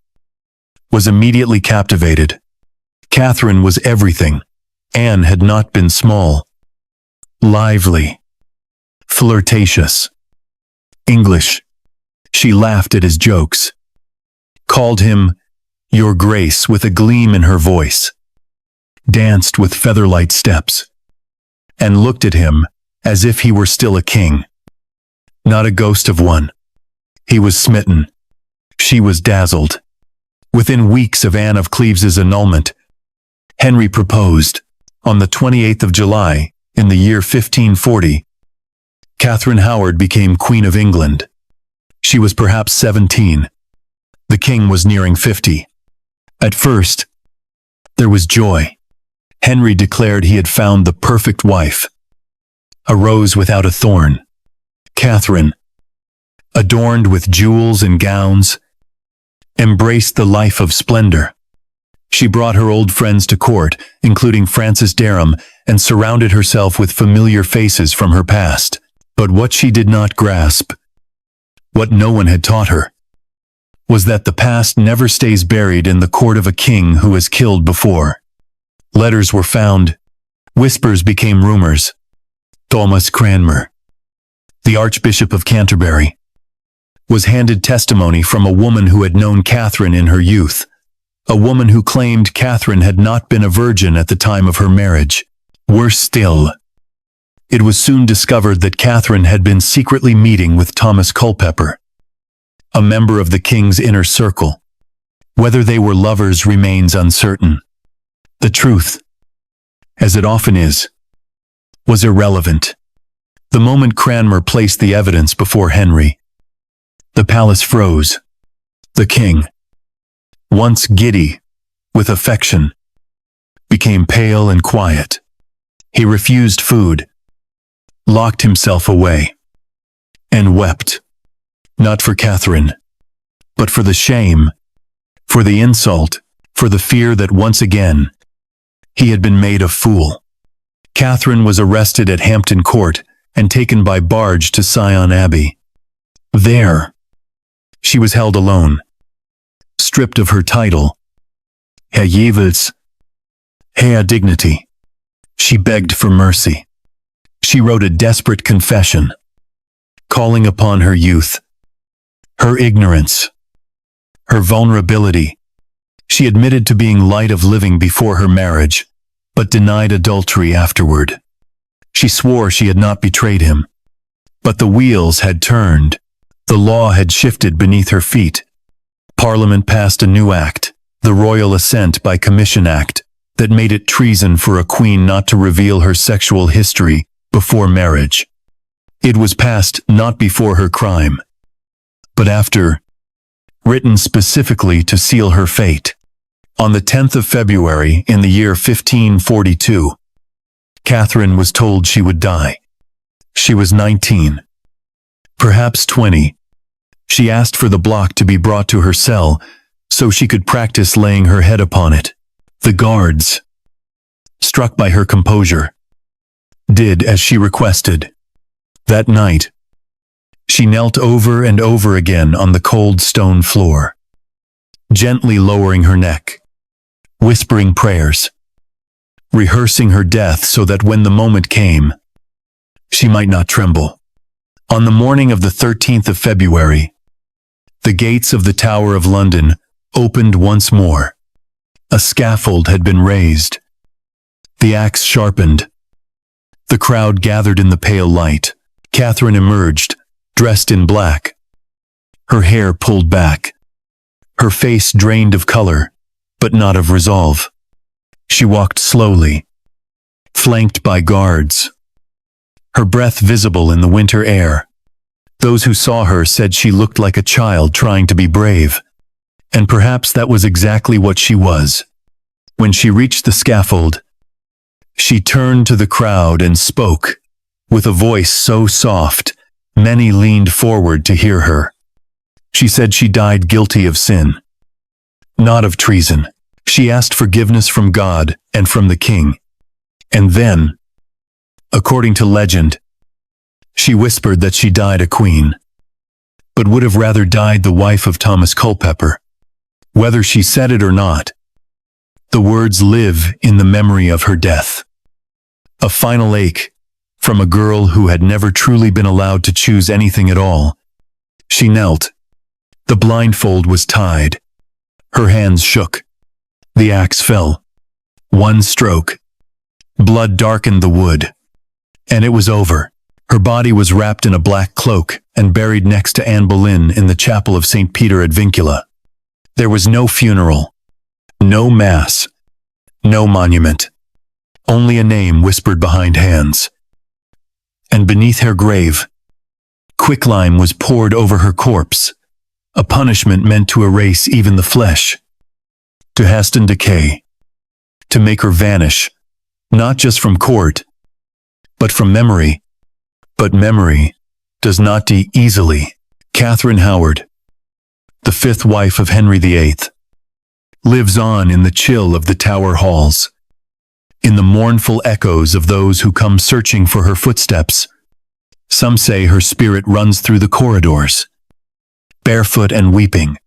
was immediately captivated. Catherine was everything. Anne had not been small. Lively, flirtatious, English. She laughed at his jokes, called him Your Grace with a gleam in her voice, danced with featherlight steps, and looked at him as if he were still a king, not a ghost of one. He was smitten. She was dazzled. Within weeks of Anne of Cleves's annulment, Henry proposed. On the 28th of July, in the year 1540, Catherine Howard became Queen of England. She was perhaps 17. The king was nearing 50. At first, there was joy. Henry declared he had found the perfect wife, a rose without a thorn. Catherine, adorned with jewels and gowns, embraced the life of splendor. She brought her old friends to court, including Francis Dereham, and surrounded herself with familiar faces from her past. But what she did not grasp, what no one had taught her, was that the past never stays buried in the court of a king who has killed before. Letters were found. Whispers became rumors. Thomas Cranmer, the Archbishop of Canterbury, was handed testimony from a woman who had known Catherine in her youth, a woman who claimed Catherine had not been a virgin at the time of her marriage. Worse still, it was soon discovered that Catherine had been secretly meeting with Thomas Culpeper, a member of the king's inner circle. Whether they were lovers remains uncertain. The truth, as it often is, was irrelevant. The moment Cranmer placed the evidence before Henry, the palace froze. The king, once giddy with affection, became pale and quiet. He refused food, locked himself away, and wept, not for Catherine, but for the shame, for the insult, for the fear that once again he had been made a fool. Catherine was arrested at Hampton Court and taken by barge to Sion Abbey. There, she was held alone, stripped of her title, Herr Jewels, Herr Dignity. She begged for mercy. She wrote a desperate confession, calling upon her youth, her ignorance, her vulnerability. She admitted to being light of living before her marriage, but denied adultery afterward. She swore she had not betrayed him. But the wheels had turned. The law had shifted beneath her feet. Parliament passed a new act, the Royal Assent by Commission Act, that made it treason for a queen not to reveal her sexual history before marriage. It was passed not before her crime, but after, written specifically to seal her fate. On the 10th of February in the year 1542, Catherine was told she would die. She was 19, perhaps 20. She asked for the block to be brought to her cell, so she could practice laying her head upon it. The guards, struck by her composure, did as she requested. That night, she knelt over and over again on the cold stone floor, gently lowering her neck, whispering prayers, rehearsing her death so that when the moment came, she might not tremble. On the morning of the 13th of February, the gates of the Tower of London opened once more. A scaffold had been raised, the axe sharpened. The crowd gathered in the pale light. Catherine emerged, dressed in black, her hair pulled back, her face drained of color, but not of resolve. She walked slowly, flanked by guards, her breath visible in the winter air. Those who saw her said she looked like a child trying to be brave, and perhaps that was exactly what she was. When she reached the scaffold, she turned to the crowd and spoke, with a voice so soft, many leaned forward to hear her. She said she died guilty of sin, not of treason. She asked forgiveness from God and from the king. And then, according to legend, she whispered that she died a queen, but would have rather died the wife of Thomas Culpeper. Whether she said it or not, the words live in the memory of her death. A final ache from a girl who had never truly been allowed to choose anything at all. She knelt. The blindfold was tied. Her hands shook. The axe fell. One stroke. Blood darkened the wood. And it was over. Her body was wrapped in a black cloak and buried next to Anne Boleyn in the chapel of St. Peter ad Vincula. There was no funeral, no mass, no monument. Only a name whispered behind hands. And beneath her grave, quicklime was poured over her corpse, a punishment meant to erase even the flesh, to hasten decay, to make her vanish, not just from court, but from memory. But memory does not die easily. Catherine Howard, the fifth wife of Henry VIII, lives on in the chill of the Tower halls, in the mournful echoes of those who come searching for her footsteps. Some say her spirit runs through the corridors, barefoot and weeping.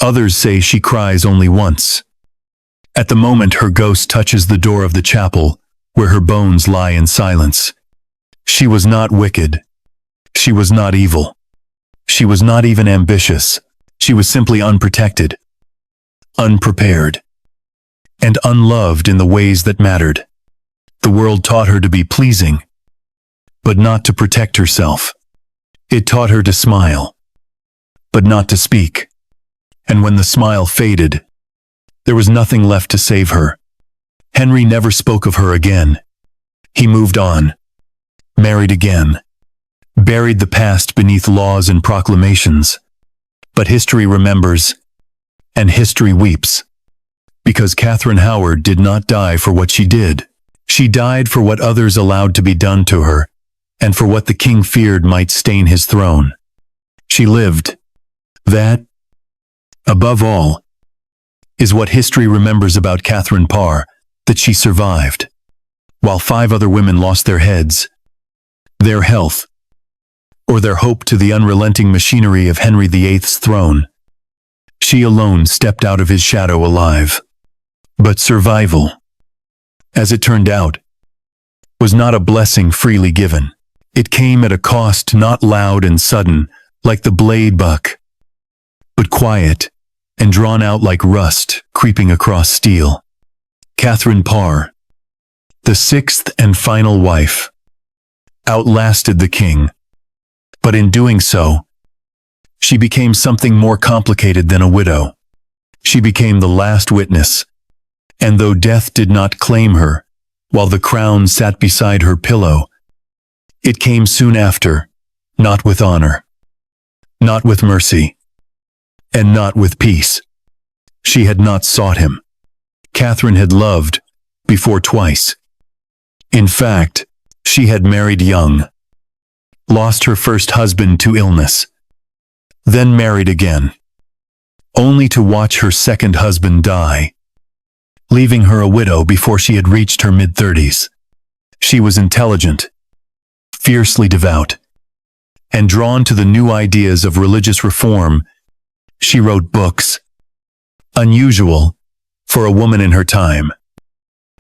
Others say she cries only once, at the moment her ghost touches the door of the chapel where her bones lie in silence. She was not wicked. She was not evil. She was not even ambitious. She was simply unprotected, unprepared, and unloved in the ways that mattered. The world taught her to be pleasing, but not to protect herself. It taught her to smile, but not to speak. And when the smile faded, there was nothing left to save her. Henry never spoke of her again. He moved on, married again, buried the past beneath laws and proclamations. But history remembers, and history weeps. Because Catherine Howard did not die for what she did. She died for what others allowed to be done to her, and for what the king feared might stain his throne. She lived. That, above all, is what history remembers about Catherine Parr, that she survived. While 5 other women lost their heads, their health, or their hope to the unrelenting machinery of Henry VIII's throne, she alone stepped out of his shadow alive. But survival, as it turned out, was not a blessing freely given. It came at a cost not loud and sudden, like the blade buck, but quiet and drawn out like rust creeping across steel. Catherine Parr, the 6th and final wife, outlasted the king, but in doing so, she became something more complicated than a widow. She became the last witness, and though death did not claim her, while the crown sat beside her pillow, it came soon after, not with honor, not with mercy, and not with peace. She had not sought him. Catherine had loved before twice. In fact, she had married young, lost her first husband to illness, then married again, only to watch her second husband die, leaving her a widow before she had reached her mid-30s. She was intelligent, fiercely devout, and drawn to the new ideas of religious reform. She wrote books, unusual for a woman in her time,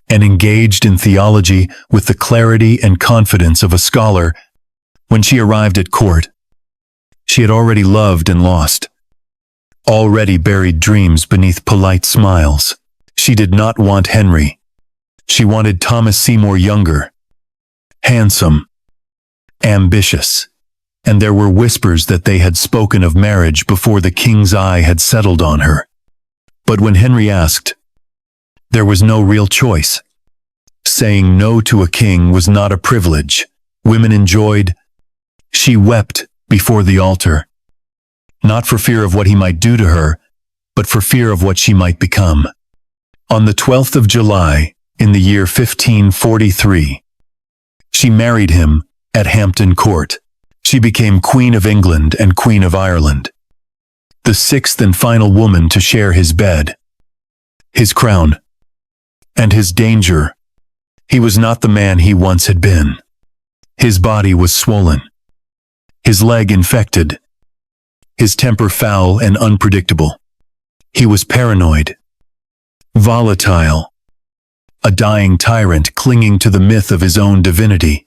and engaged in theology with the clarity and confidence of a scholar. When she arrived at court, she had already loved and lost, already buried dreams beneath polite smiles. She did not want Henry. She wanted Thomas Seymour younger, handsome, ambitious, and there were whispers that they had spoken of marriage before the king's eye had settled on her. But when Henry asked, there was no real choice. Saying no to a king was not a privilege women enjoyed. She wept before the altar, not for fear of what he might do to her, but for fear of what she might become. On the 12th of July, in the year 1543, she married him at Hampton Court. She became Queen of England and Queen of Ireland, the sixth and final woman to share his bed, his crown, and his danger. He was not the man he once had been. His body was swollen, his leg infected, his temper foul and unpredictable. He was paranoid, volatile, a dying tyrant clinging to the myth of his own divinity.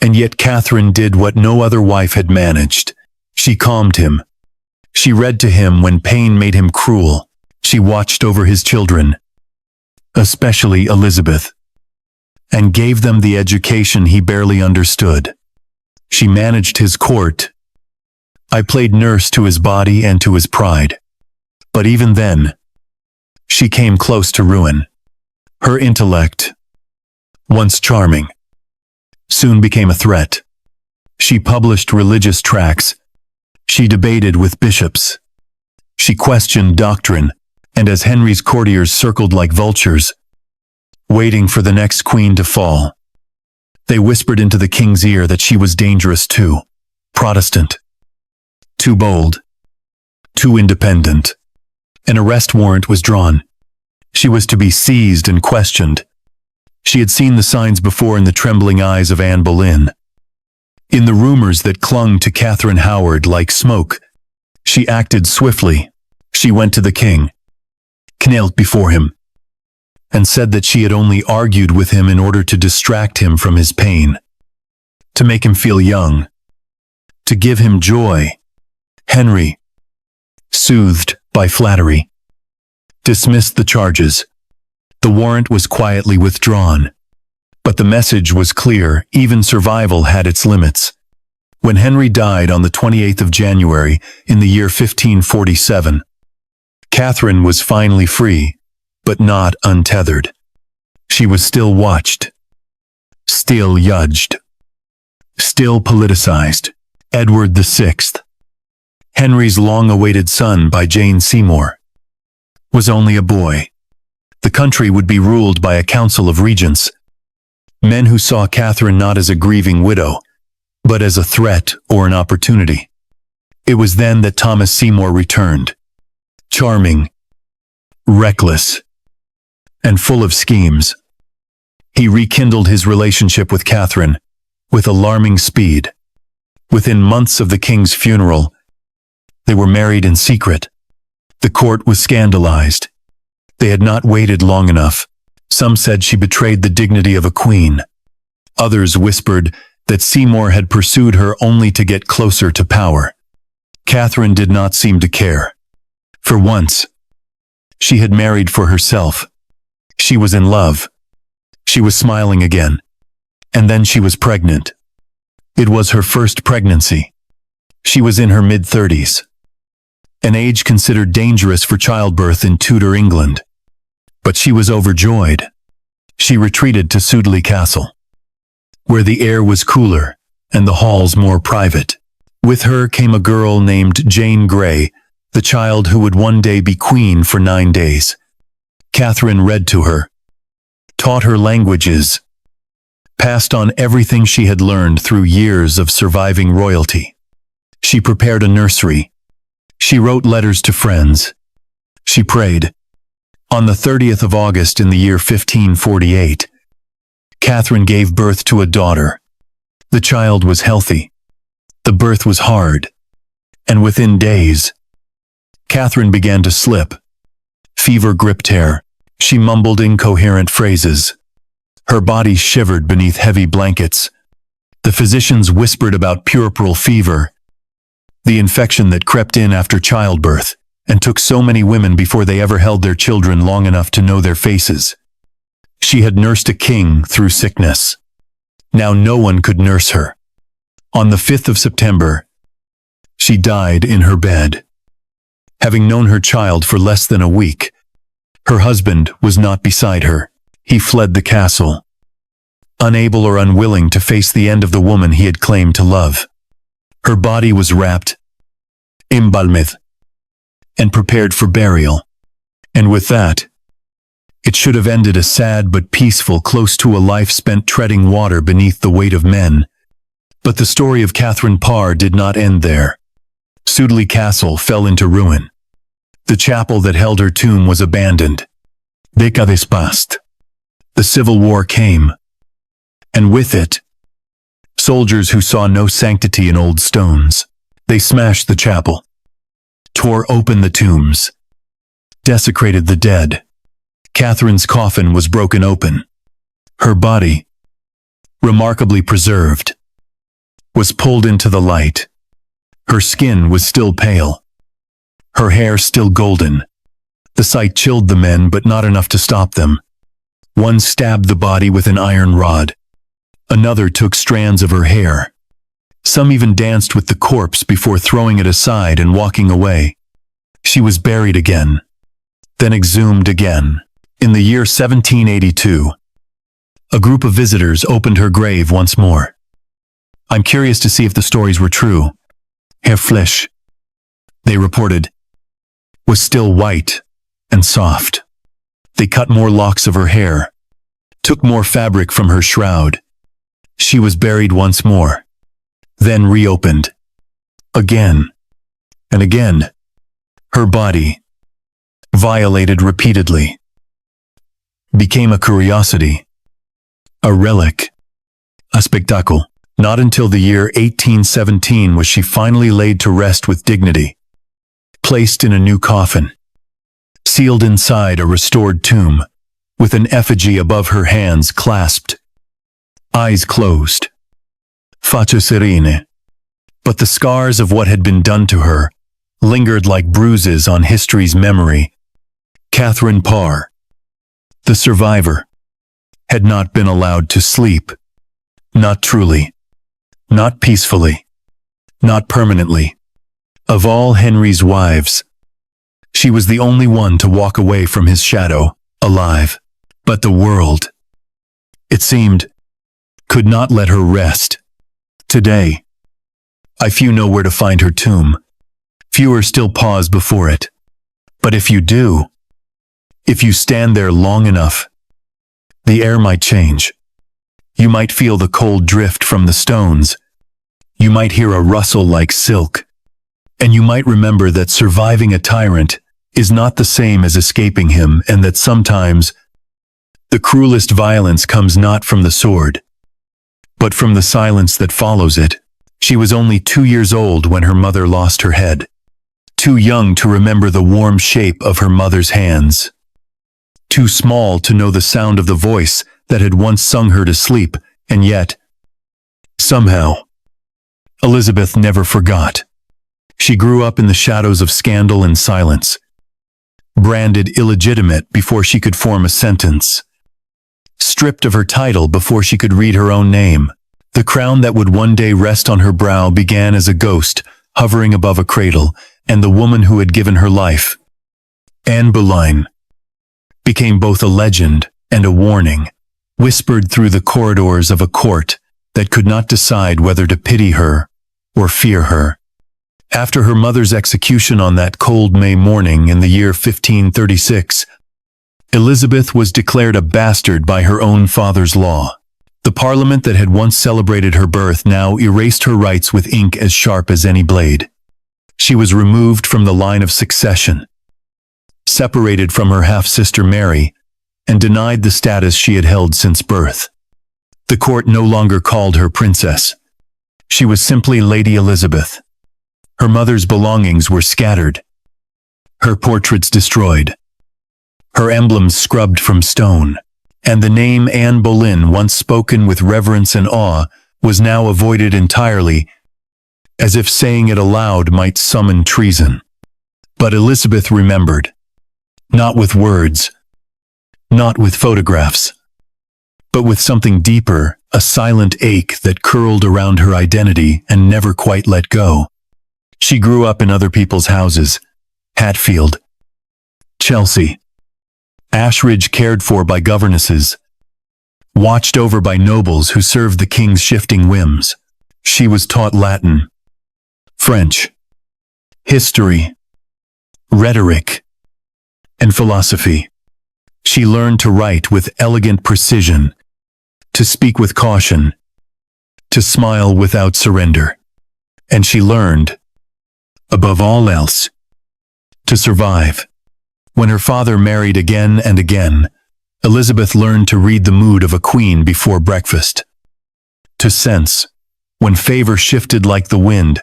And yet Catherine did what no other wife had managed. She calmed him. She read to him when pain made him cruel. She watched over his children, especially Elizabeth, and gave them the education he barely understood. She managed his court. I played nurse to his body and to his pride. But even then, she came close to ruin. Her intellect, once charming, soon became a threat. She published religious tracts. She debated with bishops. She questioned doctrine, and as Henry's courtiers circled like vultures, waiting for the next queen to fall, they whispered into the king's ear that she was dangerous too, Protestant, too bold, too independent. An arrest warrant was drawn. She was to be seized and questioned. She had seen the signs before in the trembling eyes of Anne Boleyn. In the rumors that clung to Catherine Howard like smoke, she acted swiftly. She went to the king, knelt before him, and said that she had only argued with him in order to distract him from his pain, to make him feel young, to give him joy. Henry, soothed by flattery, dismissed the charges. The warrant was quietly withdrawn. But the message was clear. Even survival had its limits. When Henry died on the 28th of January in the year 1547, Catherine was finally free, but not untethered. She was still watched, still judged, still politicized. Edward VI, Henry's long-awaited son by Jane Seymour, was only a boy. The country would be ruled by a council of regents, men who saw Catherine not as a grieving widow, but as a threat or an opportunity. It was then that Thomas Seymour returned, charming, reckless, and full of schemes. He rekindled his relationship with Catherine with alarming speed. Within months of the king's funeral, they were married in secret. The court was scandalized. They had not waited long enough. Some said she betrayed the dignity of a queen. Others whispered that Seymour had pursued her only to get closer to power. Catherine did not seem to care. For once, she had married for herself. She was in love. She was smiling again. And then she was pregnant. It was her first pregnancy. She was in her mid-30s, an age considered dangerous for childbirth in Tudor England. But she was overjoyed. She retreated to Sudeley Castle, where the air was cooler and the halls more private. With her came a girl named Jane Grey, the child who would one day be queen for 9 days. Catherine read to her, taught her languages, passed on everything she had learned through years of surviving royalty. She prepared a nursery. She wrote letters to friends. She prayed. On the 30th of August in the year 1548, Catherine gave birth to a daughter. The child was healthy. The birth was hard. And within days, Catherine began to slip. Fever gripped her. She mumbled incoherent phrases. Her body shivered beneath heavy blankets. The physicians whispered about puerperal fever, the infection that crept in after childbirth and took so many women before they ever held their children long enough to know their faces. She had nursed a king through sickness. Now no one could nurse her. On the 5th of September, she died in her bed. Having known her child for less than a week, her husband was not beside her. He fled the castle, unable or unwilling to face the end of the woman he had claimed to love. Her body was wrapped, embalmed, and prepared for burial. And with that, it should have ended a sad but peaceful, close to a life spent treading water beneath the weight of men. But the story of Catherine Parr did not end there. Sudeley Castle fell into ruin. The chapel that held her tomb was abandoned. Décades passed. The Civil War came. And with it, soldiers who saw no sanctity in old stones. They smashed the chapel, tore open the tombs, desecrated the dead. Catherine's coffin was broken open. Her body, remarkably preserved, was pulled into the light. Her skin was still pale, her hair still golden. The sight chilled the men, but not enough to stop them. One stabbed the body with an iron rod. Another took strands of her hair. Some even danced with the corpse before throwing it aside and walking away. She was buried again, then exhumed again. In the year 1782, a group of visitors opened her grave once more. I'm curious to see if the stories were true. Her flesh, they reported, was still white and soft. They cut more locks of her hair, took more fabric from her shroud. She was buried once more, then reopened. Again and again. Her body, violated repeatedly, became a curiosity, a relic, a spectacle. Not until the year 1817 was she finally laid to rest with dignity, placed in a new coffin, sealed inside a restored tomb, with an effigy above her hands clasped, eyes closed, faccia serene. But the scars of what had been done to her lingered like bruises on history's memory. Catherine Parr, the survivor, had not been allowed to sleep. Not truly. Not peacefully. Not permanently. Of all Henry's wives, she was the only one to walk away from his shadow, alive. But the world, it seemed, could not let her rest. Today, few know where to find her tomb. Fewer still pause before it. But if you do, if you stand there long enough, the air might change. You might feel the cold drift from the stones. You might hear a rustle like silk. And you might remember that surviving a tyrant is not the same as escaping him, and that sometimes the cruelest violence comes not from the sword, but from the silence that follows it. She was only 2 years old when her mother lost her head. Too young to remember the warm shape of her mother's hands. Too small to know the sound of the voice that had once sung her to sleep, and yet, somehow, Elizabeth never forgot. She grew up in the shadows of scandal and silence, branded illegitimate before she could form a sentence, stripped of her title before she could read her own name. The crown that would one day rest on her brow began as a ghost, hovering above a cradle, and the woman who had given her life, Anne Boleyn, became both a legend and a warning, whispered through the corridors of a court that could not decide whether to pity her or fear her. After her mother's execution on that cold May morning in the year 1536, Elizabeth was declared a bastard by her own father's law. The Parliament that had once celebrated her birth now erased her rights with ink as sharp as any blade. She was removed from the line of succession, separated from her half-sister Mary, and denied the status she had held since birth. The court no longer called her princess. She was simply Lady Elizabeth. Her mother's belongings were scattered, her portraits destroyed, her emblems scrubbed from stone, and the name Anne Boleyn, once spoken with reverence and awe, was now avoided entirely, as if saying it aloud might summon treason. But Elizabeth remembered. Not with words, not with photographs, but with something deeper, a silent ache that curled around her identity and never quite let go. She grew up in other people's houses, Hatfield, Chelsea, Ashridge, cared for by governesses, watched over by nobles who served the king's shifting whims. She was taught Latin, French, history, rhetoric, and philosophy. She learned to write with elegant precision, to speak with caution, to smile without surrender. And she learned, above all else, to survive. When her father married again and again, Elizabeth learned to read the mood of a queen before breakfast, to sense when favor shifted like the wind,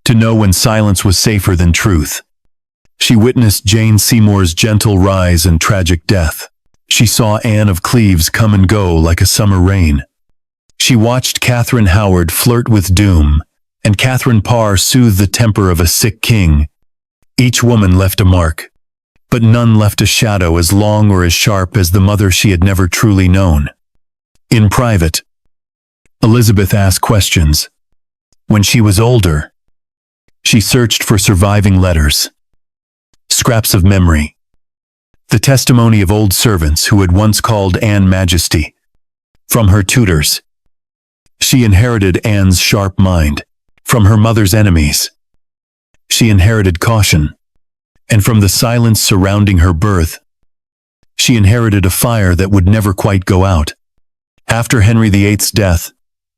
to know when silence was safer than truth. She witnessed Jane Seymour's gentle rise and tragic death. She saw Anne of Cleves come and go like a summer rain. She watched Catherine Howard flirt with doom, and Catherine Parr soothe the temper of a sick king. Each woman left a mark, but none left a shadow as long or as sharp as the mother she had never truly known. In private, Elizabeth asked questions. When she was older, she searched for surviving letters, scraps of memory, the testimony of old servants who had once called Anne Majesty. From her tutors, she inherited Anne's sharp mind. From her mother's enemies, she inherited caution. And from the silence surrounding her birth, she inherited a fire that would never quite go out. After Henry VIII's death,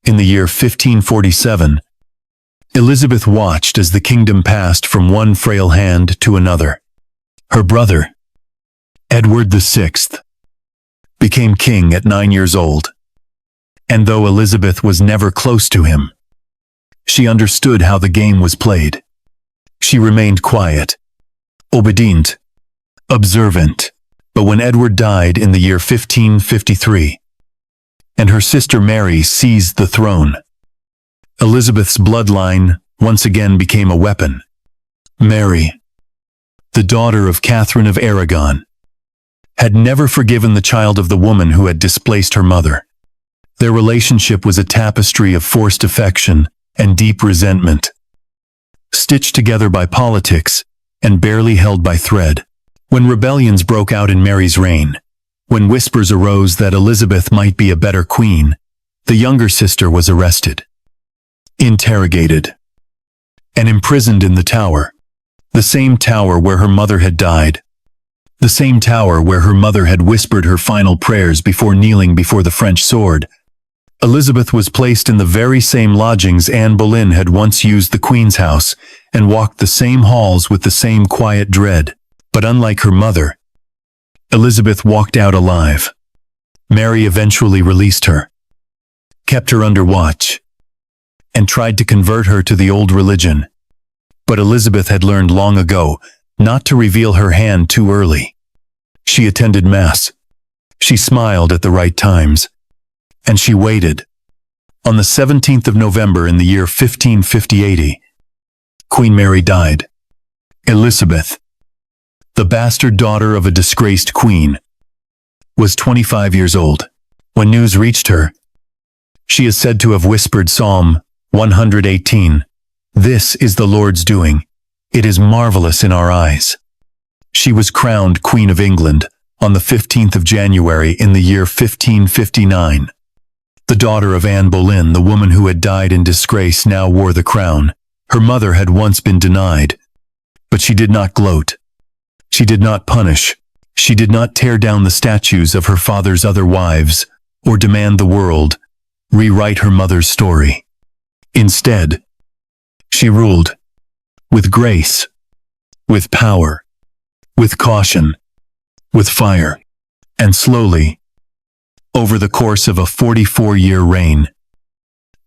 in the year 1547, Elizabeth watched as the kingdom passed from one frail hand to another. Her brother, Edward VI, became king at 9 years old. And though Elizabeth was never close to him, she understood how the game was played. She remained quiet, obedient, observant. But when Edward died in the year 1553, and her sister Mary seized the throne, Elizabeth's bloodline once again became a weapon. Mary, the daughter of Catherine of Aragon, had never forgiven the child of the woman who had displaced her mother. Their relationship was a tapestry of forced affection and deep resentment, stitched together by politics and barely held by thread. When rebellions broke out in Mary's reign, when whispers arose that Elizabeth might be a better queen, the younger sister was arrested, interrogated, and imprisoned in the Tower, the same tower where her mother had died, the same tower where her mother had whispered her final prayers before kneeling before the French sword. Elizabeth was placed in the very same lodgings Anne Boleyn had once used, the Queen's house, and walked the same halls with the same quiet dread. But unlike her mother, Elizabeth walked out alive. Mary eventually released her, kept her under watch, and tried to convert her to the old religion. But Elizabeth had learned long ago not to reveal her hand too early. She attended Mass. She smiled at the right times. And she waited. On the 17th of November in the year 1550, Queen Mary died. Elizabeth, the bastard daughter of a disgraced queen, was 25 years old. When news reached her, she is said to have whispered Psalm 118, "This is the Lord's doing. It is marvelous in our eyes." She was crowned Queen of England on the 15th of January in the year 1559. The daughter of Anne Boleyn, the woman who had died in disgrace, now wore the crown. Her mother had once been denied. But she did not gloat. She did not punish. She did not tear down the statues of her father's other wives, or demand the world rewrite her mother's story. Instead, she ruled with grace, with power, with caution, with fire, and slowly, over the course of a 44-year reign,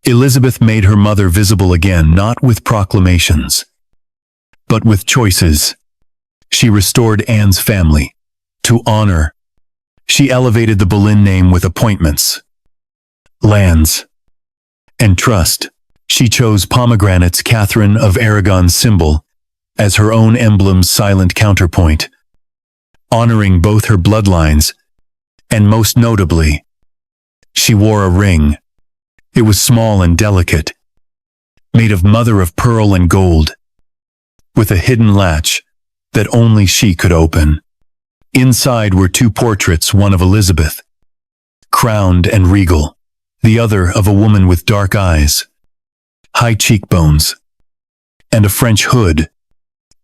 Elizabeth made her mother visible again, not with proclamations, but with choices. She restored Anne's family to honor. She elevated the Boleyn name with appointments, lands, and trust. She chose pomegranates, Catherine of Aragon's symbol, as her own emblem's silent counterpoint, honoring both her bloodlines, and most notably, she wore a ring. It was small and delicate, made of mother of pearl and gold, with a hidden latch that only she could open. Inside were two portraits, one of Elizabeth, crowned and regal, the other of a woman with dark eyes, high cheekbones, and a French hood.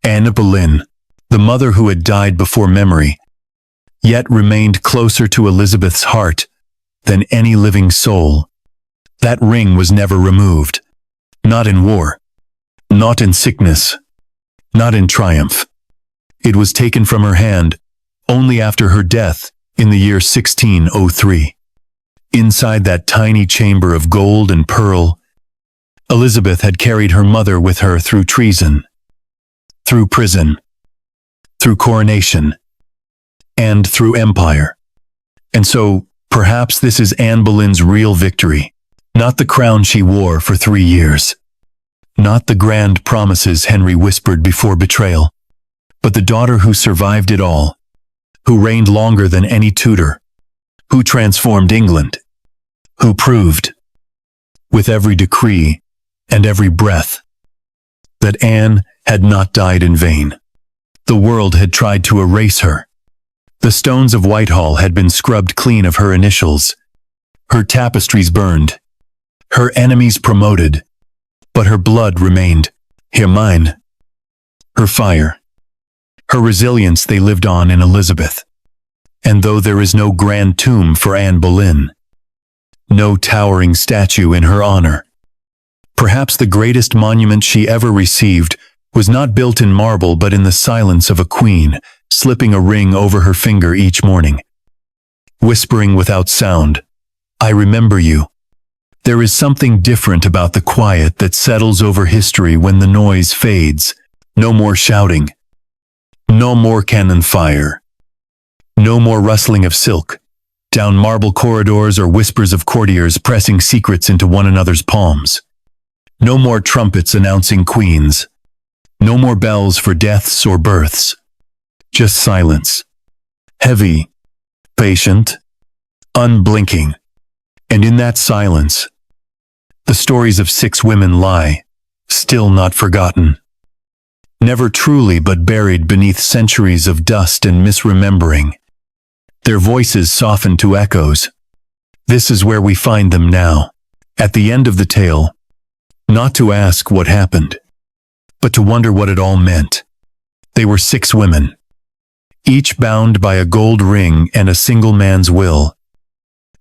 Anne Boleyn, the mother who had died before memory, yet remained closer to Elizabeth's heart than any living soul. That ring was never removed. Not in war, not in sickness, not in triumph. It was taken from her hand only after her death in the year 1603. Inside that tiny chamber of gold and pearl, Elizabeth had carried her mother with her through treason, through prison, through coronation, and through empire. And so, perhaps this is Anne Boleyn's real victory. Not the crown she wore for 3 years. Not the grand promises Henry whispered before betrayal. But the daughter who survived it all. Who reigned longer than any Tudor. Who transformed England. Who proved, with every decree and every breath, that Anne had not died in vain. The world had tried to erase her. The stones of Whitehall had been scrubbed clean of her initials. Her tapestries burned. Her enemies promoted, but her blood remained. Here mine. Her fire. Her resilience, they lived on in Elizabeth. And though there is no grand tomb for Anne Boleyn, no towering statue in her honor, perhaps the greatest monument she ever received was not built in marble but in the silence of a queen, slipping a ring over her finger each morning, whispering without sound, "I remember you." There is something different about the quiet that settles over history when the noise fades. No more shouting. No more cannon fire. No more rustling of silk down marble corridors or whispers of courtiers pressing secrets into one another's palms. No more trumpets announcing queens. No more bells for deaths or births. Just silence. Heavy, patient, unblinking. And in that silence, the stories of 6 women lie, still not forgotten. Never truly but buried beneath centuries of dust and misremembering. Their voices softened to echoes. This is where we find them now, at the end of the tale, not to ask what happened, but to wonder what it all meant. They were 6 women, each bound by a gold ring and a single man's will,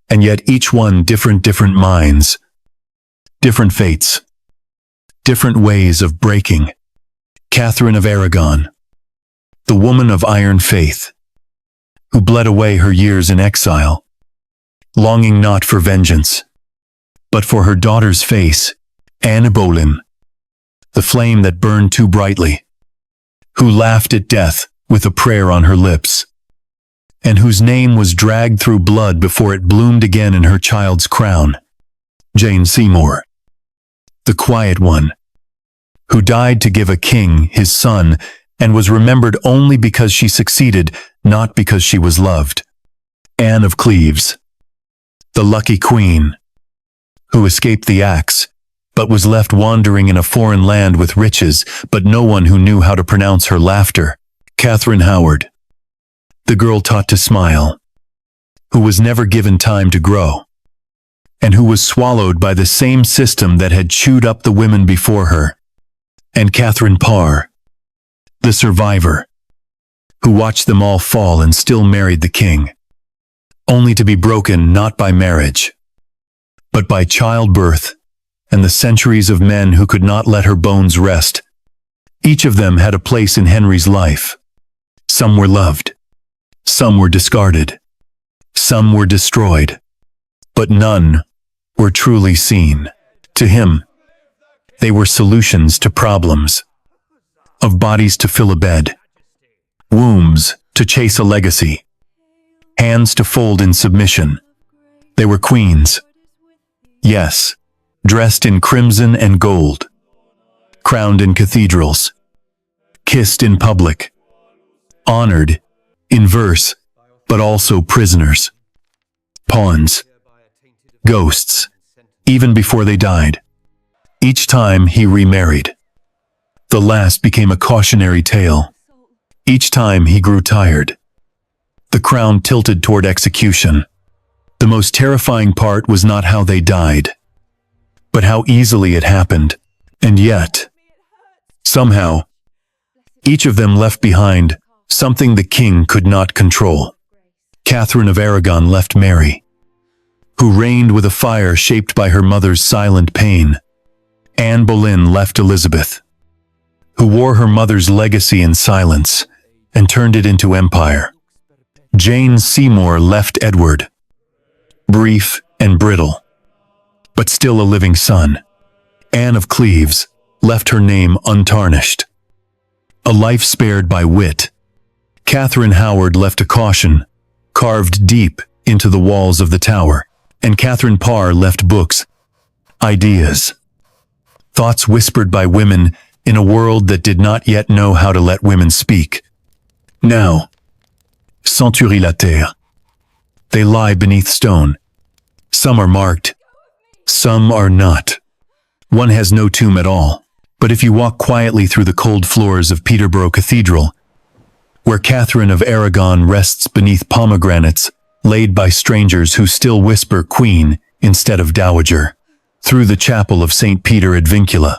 and yet each one different minds, different fates, different ways of breaking. Catherine of Aragon, the woman of iron faith, who bled away her years in exile, longing not for vengeance, but for her daughter's face. Anne Boleyn, the flame that burned too brightly, who laughed at death with a prayer on her lips, and whose name was dragged through blood before it bloomed again in her child's crown. Jane Seymour, the quiet one, who died to give a king his son and was remembered only because she succeeded, not because she was loved. Anne of Cleves, the lucky queen, who escaped the axe, but was left wandering in a foreign land with riches, but no one who knew how to pronounce her laughter. Catherine Howard, the girl taught to smile, who was never given time to grow, and who was swallowed by the same system that had chewed up the women before her. And Catherine Parr, the survivor, who watched them all fall and still married the king, only to be broken not by marriage, but by childbirth and the centuries of men who could not let her bones rest. Each of them had a place in Henry's life. Some were loved. Some were discarded. Some were destroyed. But none were truly seen. To him, they were solutions to problems. Of bodies to fill a bed. Wombs to chase a legacy. Hands to fold in submission. They were queens. Yes, dressed in crimson and gold. Crowned in cathedrals. Kissed in public. Honored in verse, but also prisoners. Pawns. Ghosts, even before they died. Each time he remarried. The last became a cautionary tale. Each time he grew tired. The crown tilted toward execution. The most terrifying part was not how they died, but how easily it happened. And yet, somehow, each of them left behind something the king could not control. Catherine of Aragon left Mary, who reigned with a fire shaped by her mother's silent pain. Anne Boleyn left Elizabeth, who wore her mother's legacy in silence and turned it into empire. Jane Seymour left Edward, brief and brittle, but still a living son. Anne of Cleves left her name untarnished, a life spared by wit. Catherine Howard left a caution carved deep into the walls of the Tower, and Catherine Parr left books, ideas, thoughts whispered by women in a world that did not yet know how to let women speak. Now, Century la terre. They lie beneath stone. Some are marked, some are not. One has no tomb at all. But if you walk quietly through the cold floors of Peterborough Cathedral, where Catherine of Aragon rests beneath pomegranates laid by strangers who still whisper queen instead of dowager, through the chapel of St. Peter ad Vincula,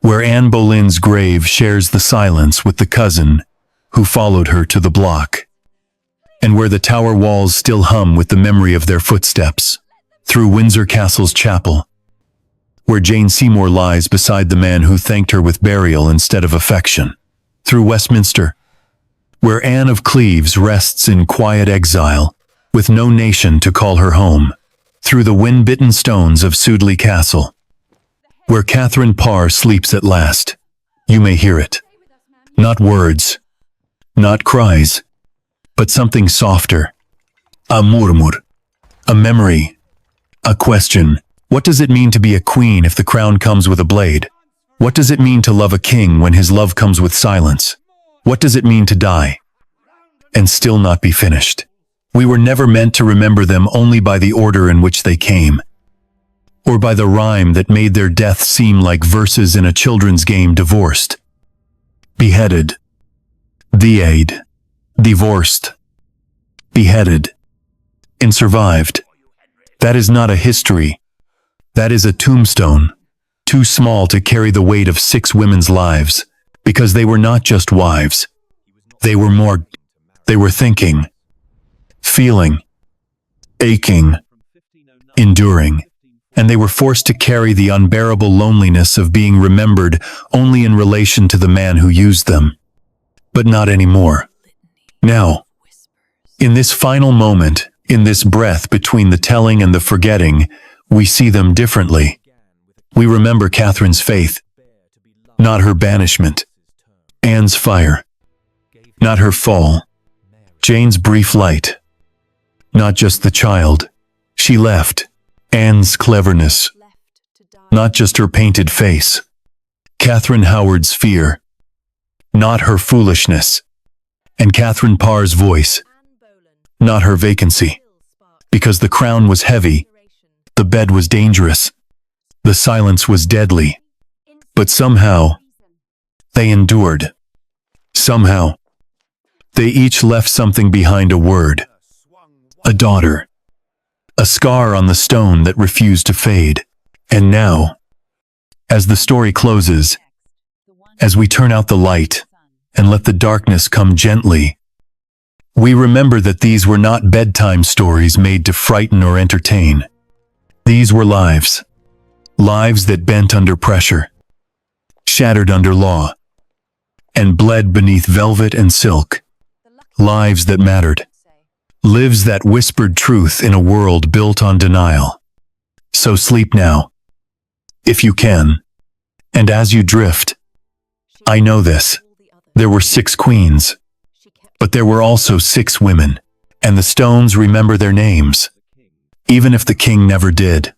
where Anne Boleyn's grave shares the silence with the cousin who followed her to the block, and where the tower walls still hum with the memory of their footsteps, through Windsor Castle's chapel, where Jane Seymour lies beside the man who thanked her with burial instead of affection, through Westminster, where Anne of Cleves rests in quiet exile, with no nation to call her home, through the wind-bitten stones of Sudeley Castle, where Catherine Parr sleeps at last. You may hear it. Not words, not cries, but something softer. A murmur, a memory, a question. What does it mean to be a queen if the crown comes with a blade? What does it mean to love a king when his love comes with silence? What does it mean to die and still not be finished? We were never meant to remember them only by the order in which they came, or by the rhyme that made their death seem like verses in a children's game. Divorced, beheaded, died, divorced, beheaded, and survived. That is not a history. That is a tombstone, too small to carry the weight of 6 women's lives, because they were not just wives. They were more. They were thinking, feeling, aching, enduring, and they were forced to carry the unbearable loneliness of being remembered only in relation to the man who used them. But not anymore. Now, in this final moment, in this breath between the telling and the forgetting, we see them differently. We remember Catherine's faith, not her banishment. Anne's fire, not her fall. Jane's brief light, not just the child she left. Anne's cleverness, not just her painted face. Catherine Howard's fear, not her foolishness. And Catherine Parr's voice, not her vacancy. Because the crown was heavy, the bed was dangerous, the silence was deadly. But somehow, they endured. Somehow, they each left something behind: a word, a daughter, a scar on the stone that refused to fade. And now, as the story closes, as we turn out the light and let the darkness come gently, we remember that these were not bedtime stories made to frighten or entertain. These were lives. Lives that bent under pressure, shattered under law, and bled beneath velvet and silk. lives that mattered, lives that whispered truth in a world built on denial. So sleep now, if you can, and as you drift, I know this, there were 6 queens, but there were also 6 women, and the stones remember their names, even if the king never did.